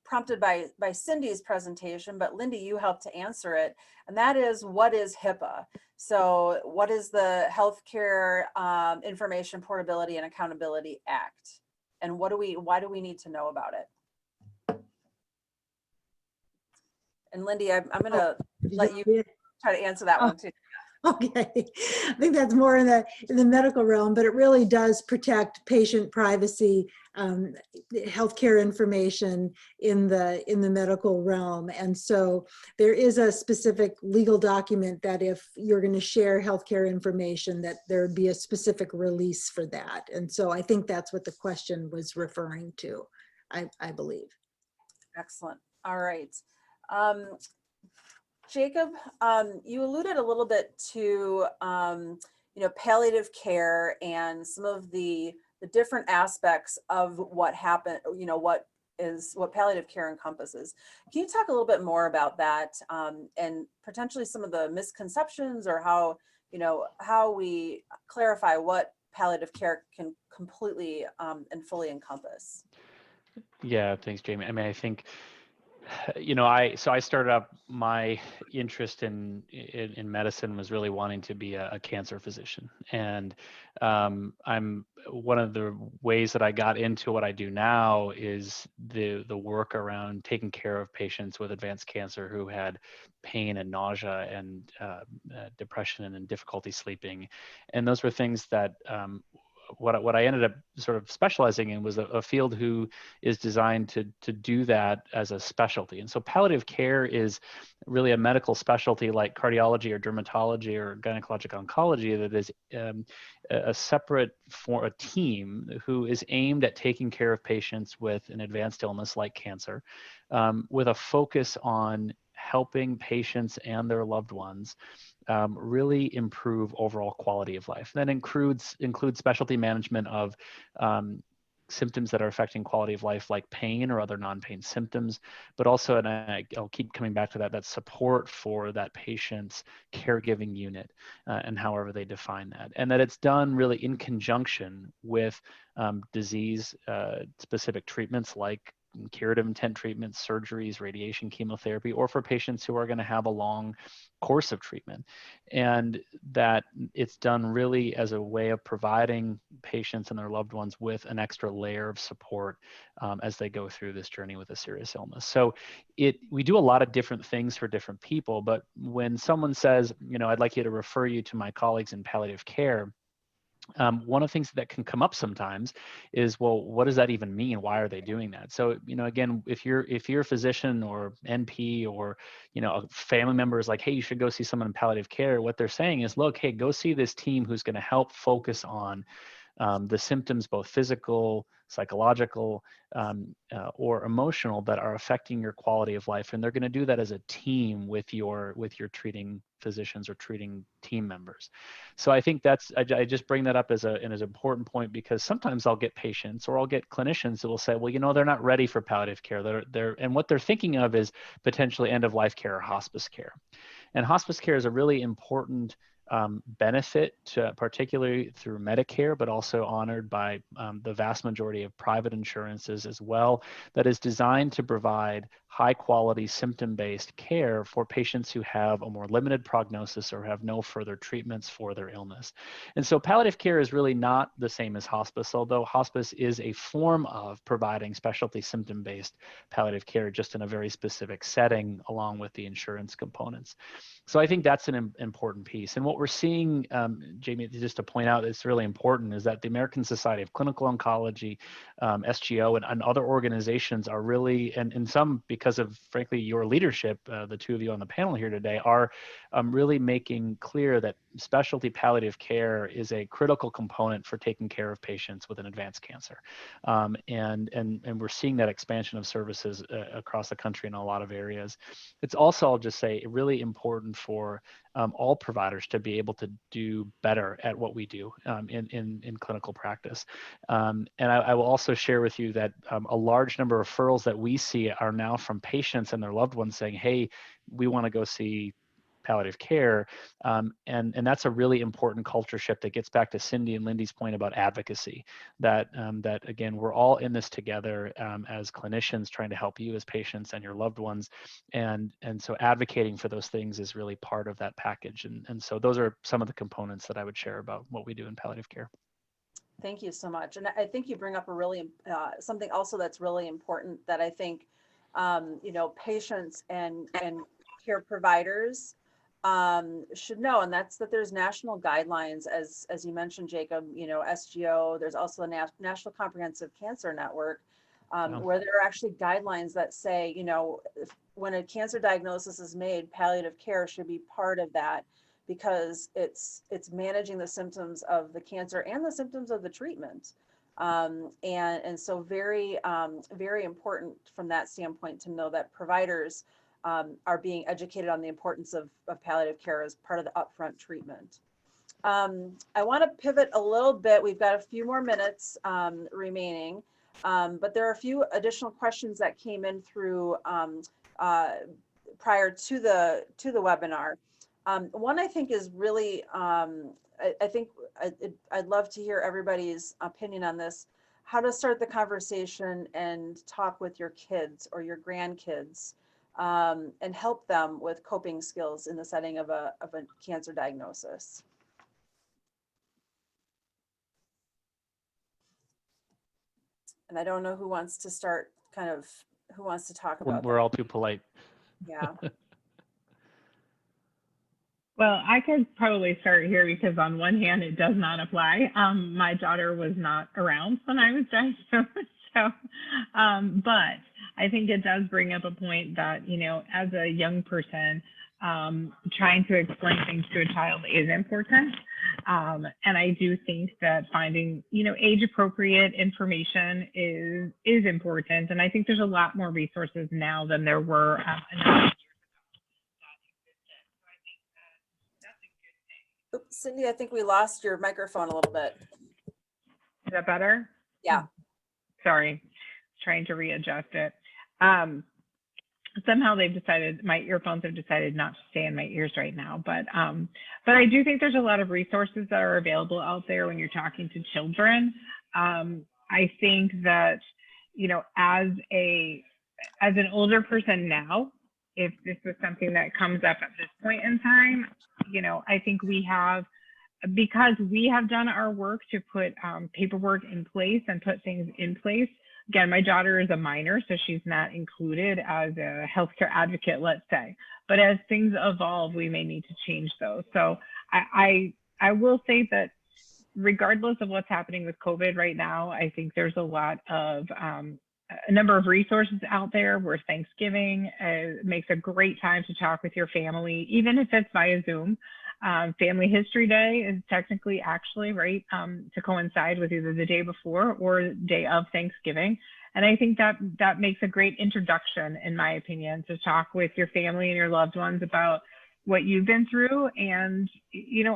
prompted by Cindy's presentation, but Lindy, you helped to answer it. And that is, what is HIPAA? So what is the Healthcare Information Portability and Accountability Act? And why do we need to know about it? And Lindy, I'm going to let you try to answer that one too. Okay, I think that's more in the medical realm, but it really does protect patient privacy, healthcare information in the medical realm. And so there is a specific legal document that if you're going to share healthcare information, that there would be a specific release for that. And so I think that's what the question was referring to, I believe. Excellent. All right. Jacob, you alluded a little bit to, palliative care and some of the different aspects of what happened, what palliative care encompasses. Can you talk a little bit more about that, and potentially some of the misconceptions, or how we clarify what palliative care can completely and fully encompass? Yeah, thanks, Jamie. I mean, I think, I started out, my interest in medicine was really wanting to be a cancer physician, and I'm one of the ways that I got into what I do now is the work around taking care of patients with advanced cancer who had pain and nausea and depression and difficulty sleeping, and those were things that what I ended up sort of specializing in was a field who is designed to do that as a specialty. And so palliative care is really a medical specialty like cardiology or dermatology or gynecologic oncology that is a separate for a team who is aimed at taking care of patients with an advanced illness like cancer, with a focus on helping patients and their loved ones really improve overall quality of life. That includes specialty management of symptoms that are affecting quality of life, like pain or other non-pain symptoms, but also, and I'll keep coming back to that support for that patient's caregiving unit, and however they define that, and that it's done really in conjunction with disease specific treatments like curative intent treatments, surgeries, radiation, chemotherapy, or for patients who are going to have a long course of treatment. And that it's done really as a way of providing patients and their loved ones with an extra layer of support as they go through this journey with a serious illness. So we do a lot of different things for different people, but when someone says, I'd like you to refer you to my colleagues in palliative care, one of the things that can come up sometimes is, well, what does that even mean? Why are they doing that? So, again, if you're a physician or NP or, a family member is like, hey, you should go see someone in palliative care. What they're saying is, look, hey, go see this team who's going to help focus on the symptoms, both physical, psychological, or emotional, that are affecting your quality of life. And they're going to do that as a team with your treating physicians or treating team members. So I think I just bring that up as an important point, because sometimes I'll get patients or I'll get clinicians that will say, well, they're not ready for palliative care. And what they're thinking of is potentially end of life care or hospice care. And hospice care is a really important benefit, particularly through Medicare, but also honored by the vast majority of private insurances as well, that is designed to provide high quality symptom-based care for patients who have a more limited prognosis or have no further treatments for their illness. And so palliative care is really not the same as hospice, although hospice is a form of providing specialty symptom-based palliative care, just in a very specific setting along with the insurance components. So I think that's an important piece. And what we're seeing, Jamie, just to point out, it's really important, is that the American Society of Clinical Oncology, SGO, and other organizations are really, and some because of, frankly, your leadership, the two of you on the panel here today, are really making clear that specialty palliative care is a critical component for taking care of patients with an advanced cancer. And we're seeing that expansion of services across the country in a lot of areas. It's also, I'll just say, really important for all providers to be able to do better at what we do in clinical practice. And I will also share with you that a large number of referrals that we see are now from patients and their loved ones saying, hey, we want to go see palliative care. And that's a really important culture shift that gets back to Cindy and Lindy's point about advocacy, that again, we're all in this together as clinicians trying to help you as patients and your loved ones. And so advocating for those things is really part of that package. And so those are some of the components that I would share about what we do in palliative care. Thank you so much. And I think you bring up a really, something also that's really important that I think, patients and care providers should know, and that's that there's national guidelines, as you mentioned, Jacob, SGO, there's also the National Comprehensive Cancer Network, where there are actually guidelines that say, when a cancer diagnosis is made, palliative care should be part of that, because it's managing the symptoms of the cancer and the symptoms of the treatment. And so very, very important from that standpoint to know that providers are being educated on the importance of palliative care as part of the upfront treatment. I want to pivot a little bit. We've got a few more minutes remaining, but there are a few additional questions that came in through prior to the webinar. One I think is really, I think I'd love to hear everybody's opinion on this, how to start the conversation and talk with your kids or your grandkids and help them with coping skills in the setting of a cancer diagnosis. And I don't know who wants to start, who wants to talk about We're all too polite. Yeah. Well, I could probably start here because on one hand, it does not apply. My daughter was not around when I was diagnosed. So, but I think it does bring up a point that, as a young person, trying to explain things to a child is important. And I do think that finding, age appropriate information is important. And I think there's a lot more resources now than there were Oops, Cindy, I think we lost your microphone a little bit. Is that better? Yeah. Sorry, trying to readjust it. Somehow they've decided, my earphones have decided not to stay in my ears right now. But I do think there's a lot of resources that are available out there when you're talking to children. I think that, as an older person now, if this was something that comes up at this point in time, I think because we have done our work to put paperwork in place and put things in place. Again, my daughter is a minor, so she's not included as a healthcare advocate, let's say. But as things evolve, we may need to change those. So I will say that regardless of what's happening with COVID right now, I think there's a number of resources out there where Thanksgiving makes a great time to talk with your family, even if it's via Zoom. Family History Day is technically actually right to coincide with either the day before or day of Thanksgiving. And I think that makes a great introduction, in my opinion, to talk with your family and your loved ones about what you've been through and,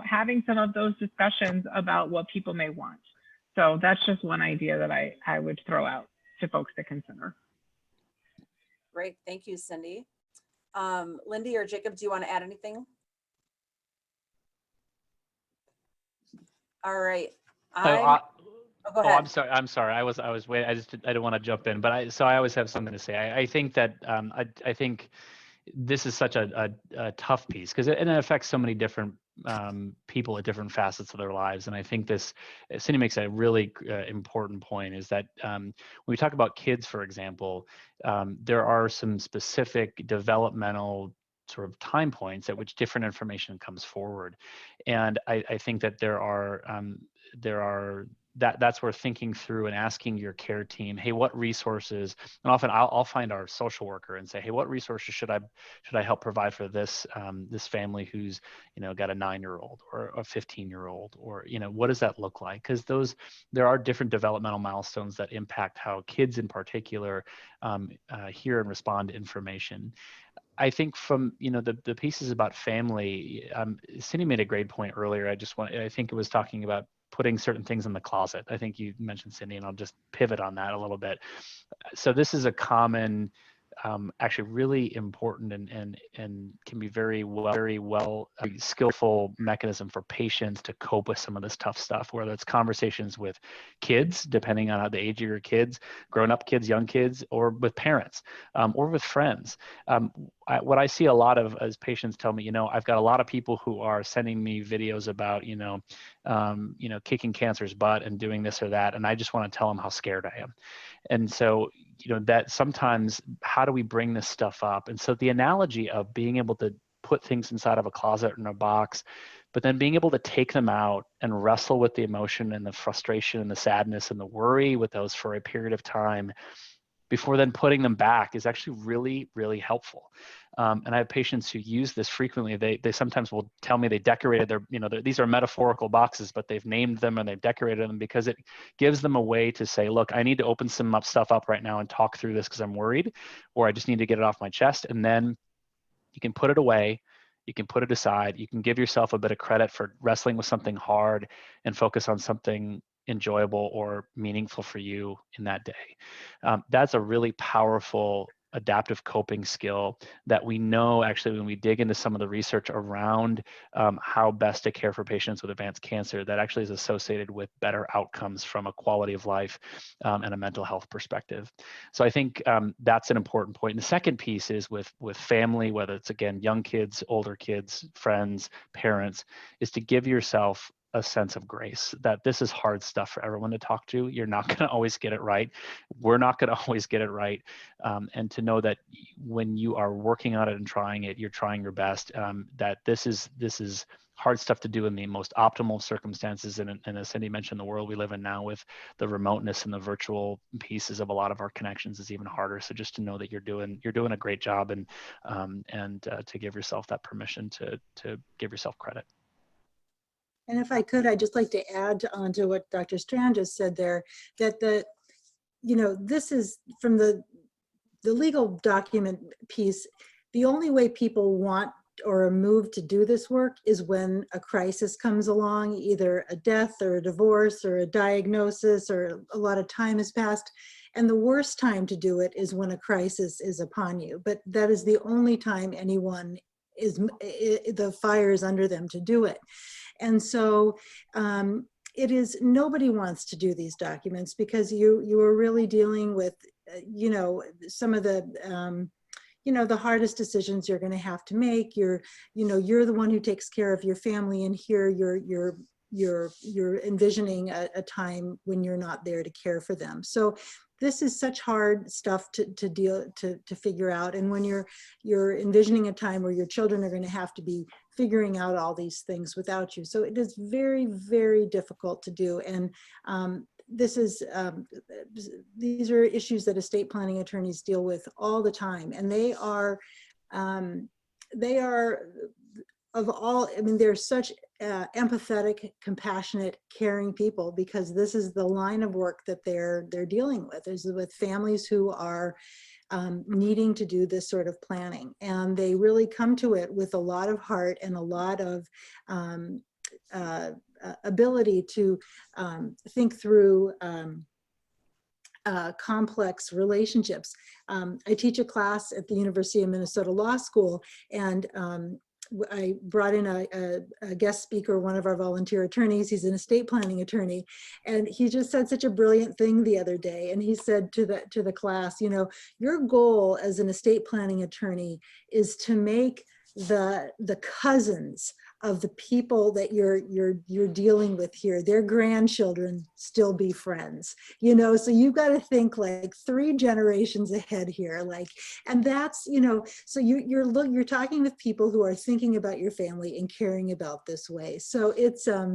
having some of those discussions about what people may want. So that's just one idea that I would throw out to folks to consider. Great. Thank you, Cindy. Lindy or Jacob, do you want to add anything? All right. Go ahead. I'm sorry. I was waiting. I didn't want to jump in, but I always have something to say. I think that I think this is such a tough piece because it affects so many different people at different facets of their lives. And I think Cindy makes a really important point is that when we talk about kids, for example, there are some specific developmental sort of time points at which different information comes forward. And I think that that's where thinking through and asking your care team, hey, what resources, and often I'll find our social worker and say, hey, what resources should I help provide for this family who's, got a 9-year-old or a 15-year-old, or, what does that look like? Because there are different developmental milestones that impact how kids in particular hear and respond to information. I think from, the pieces about family, Cindy made a great point earlier. I think it was talking about putting certain things in the closet. I think you mentioned, Cindy, and I'll just pivot on that a little bit. So this is a common actually really important and can be very well skillful mechanism for patients to cope with some of this tough stuff, whether it's conversations with kids, depending on how the age of your kids, grown-up kids, young kids, or with parents, or with friends. What I see a lot of as patients tell me, I've got a lot of people who are sending me videos about, kicking cancer's butt and doing this or that, and I just want to tell them how scared I am. And so, that sometimes, how do we bring this stuff up? And so the analogy of being able to put things inside of a closet or in a box, but then being able to take them out and wrestle with the emotion and the frustration and the sadness and the worry with those for a period of time before then putting them back is actually really, really helpful. And I have patients who use this frequently. They sometimes will tell me they decorated these are metaphorical boxes, but they've named them and they've decorated them because it gives them a way to say, look, I need to open some stuff up right now and talk through this because I'm worried, or I just need to get it off my chest. And then you can put it away. You can put it aside. You can give yourself a bit of credit for wrestling with something hard and focus on something enjoyable or meaningful for you in that day. That's a really powerful adaptive coping skill that we know actually when we dig into some of the research around how best to care for patients with advanced cancer, that actually is associated with better outcomes from a quality of life and a mental health perspective. So I think that's an important point. And the second piece is with family, whether it's again young kids, older kids, friends, parents, is to give yourself a sense of grace that this is hard stuff for everyone to talk to. You're not going to always get it right. We're not going to always get it right. And to know that when you are working on it and trying it, you're trying your best, that this is hard stuff to do in the most optimal circumstances. And as Cindy mentioned, the world we live in now with the remoteness and the virtual pieces of a lot of our connections is even harder. So just to know that you're doing a great job and to give yourself that permission to give yourself credit. And if I could, I'd just like to add on to what Dr. Strand just said there, that this is from the legal document piece, the only way people want or are moved to do this work is when a crisis comes along, either a death or a divorce or a diagnosis or a lot of time has passed. And the worst time to do it is when a crisis is upon you. But that is the only time anyone the fire is under them to do it. And so nobody wants to do these documents because you are really dealing with, some of the, the hardest decisions you're going to have to make. You're the one who takes care of your family, and here you're envisioning a time when you're not there to care for them. So this is such hard stuff to figure out. And when you're envisioning a time where your children are going to have to be figuring out all these things without you. So it is very, very difficult to do. And these are issues that estate planning attorneys deal with all the time. And they are of all, they're such empathetic, compassionate, caring people, because this is the line of work that they're dealing with, is with families who are needing to do this sort of planning. And they really come to it with a lot of heart and a lot of ability to think through complex relationships. I teach a class at the University of Minnesota Law School, and I brought in a guest speaker, one of our volunteer attorneys. He's an estate planning attorney, and he just said such a brilliant thing the other day. And he said to the class, your goal as an estate planning attorney is to make the cousins of the people that you're dealing with here, their grandchildren, still be friends, so you've got to think like 3 generations ahead here, and that's, so you're talking with people who are thinking about your family and caring about this way. So it's that's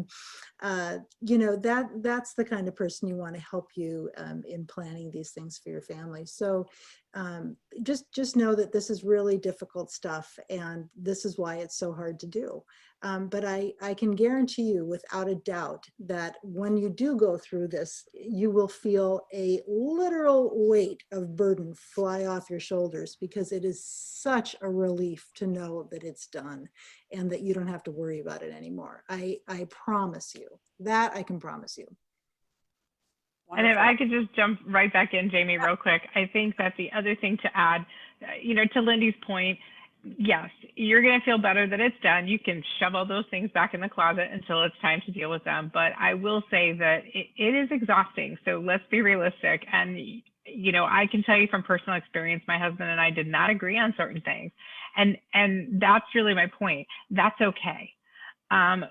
the kind of person you want to help you in planning these things for your family. So just know that this is really difficult stuff, and this is why it's so hard to do. But I can guarantee you without a doubt that when you do go through this, you will feel a literal weight of burden fly off your shoulders, because it is such a relief to know that it's done and that you don't have to worry about it anymore. I promise you that. I can promise you. Wonderful. And if I could just jump right back in, Jamie, real quick, I think that the other thing to add to Lindy's point, yes, you're going to feel better that it's done. You can shove all those things back in the closet until it's time to deal with them. But I will say that it is exhausting. So let's be realistic. And, I can tell you from personal experience, my husband and I did not agree on certain things. And that's really my point. That's okay.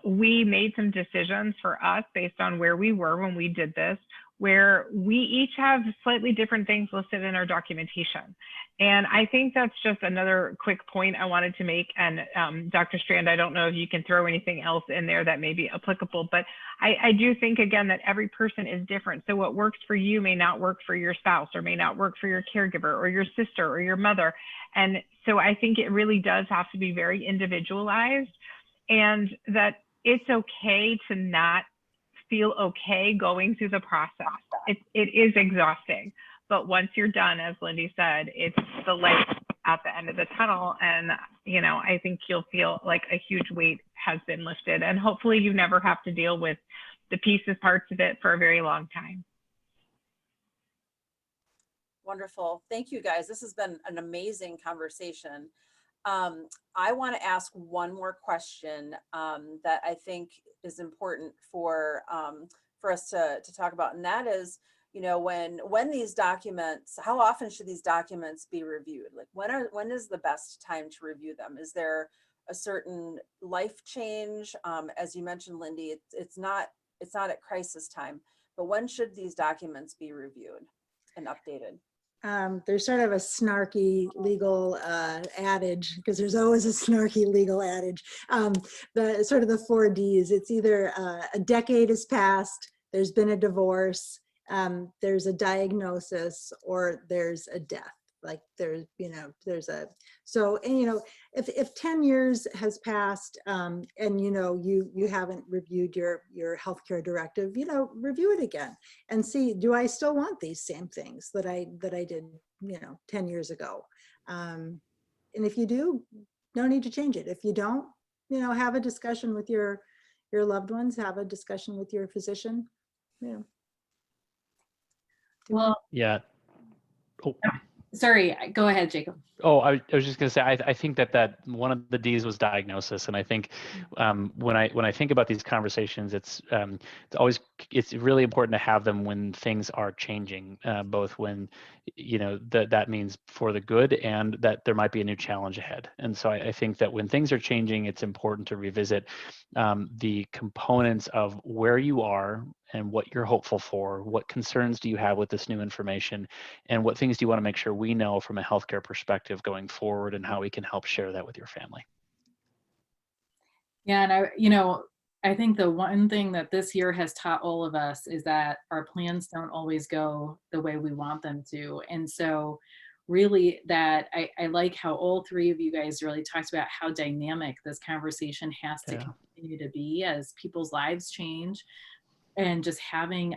We made some decisions for us based on where we were when we did this, where we each have slightly different things listed in our documentation. And I think that's just another quick point I wanted to make. And Dr. Strand, I don't know if you can throw anything else in there that may be applicable, but I do think, again, that every person is different. So what works for you may not work for your spouse, or may not work for your caregiver or your sister or your mother. And so I think it really does have to be very individualized, and that it's okay to not feel okay going through the process. It is exhausting, but once you're done, as Lindy said, it's the light at the end of the tunnel. And, I think you'll feel like a huge weight has been lifted, and hopefully you never have to deal with the pieces, parts of it for a very long time. Wonderful. Thank you, guys. This has been an amazing conversation. I want to ask one more question that I think is important for us to talk about, and that is, when these documents, how often should these documents be reviewed? Like, when is the best time to review them? Is there a certain life change? As you mentioned, Lindy, it's not at crisis time, but when should these documents be reviewed and updated? There's sort of a snarky legal adage, because there's always a snarky legal adage. The sort of the 4 Ds. It's either a decade has passed, there's been a divorce, there's a diagnosis, or there's a death. Like there's a, so, and if 10 years has passed, and you haven't reviewed your healthcare directive, review it again and see, do I still want these same things that I did 10 years ago? And if you do, no need to change it. If you don't, have a discussion with your loved ones, have a discussion with your physician. Well, Yeah. Oh. Sorry, go ahead, Jacob. Oh, I was just going to say, I think that one of the D's was diagnosis, and I think when I think about these conversations, it's really important to have them when things are changing, both when that means for the good, and that there might be a new challenge ahead. And so I think that when things are changing, it's important to revisit the components of where you are and what you're hopeful for, what concerns do you have with this new information, and what things do you want to make sure we know from a healthcare perspective going forward, and how we can help share that with your family. Yeah, and I think the one thing that this year has taught all of us is that our plans don't always go the way we want them to. And so really that I like how all 3 of you guys really talked about how dynamic this conversation has to continue to be as people's lives change, and just having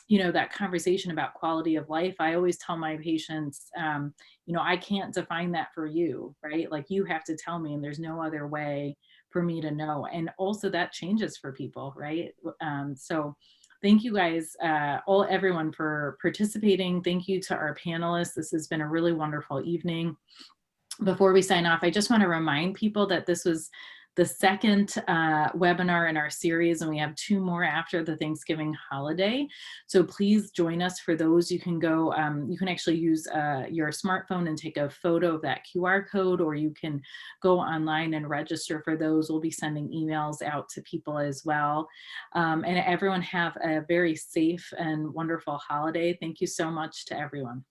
that conversation about quality of life. I always tell my patients, I can't define that for you, right? Like, you have to tell me, and there's no other way for me to know. And also that changes for people, right? So thank you guys, everyone, for participating. Thank you to our panelists. This has been a really wonderful evening. Before we sign off, I just want to remind people that this was the second webinar in our series, and we have 2 more after the Thanksgiving holiday. So please join us for those. You can go, you can actually use your smartphone and take a photo of that QR code, or you can go online and register for those. We'll be sending emails out to people as well. And everyone have a very safe and wonderful holiday. Thank you so much to everyone.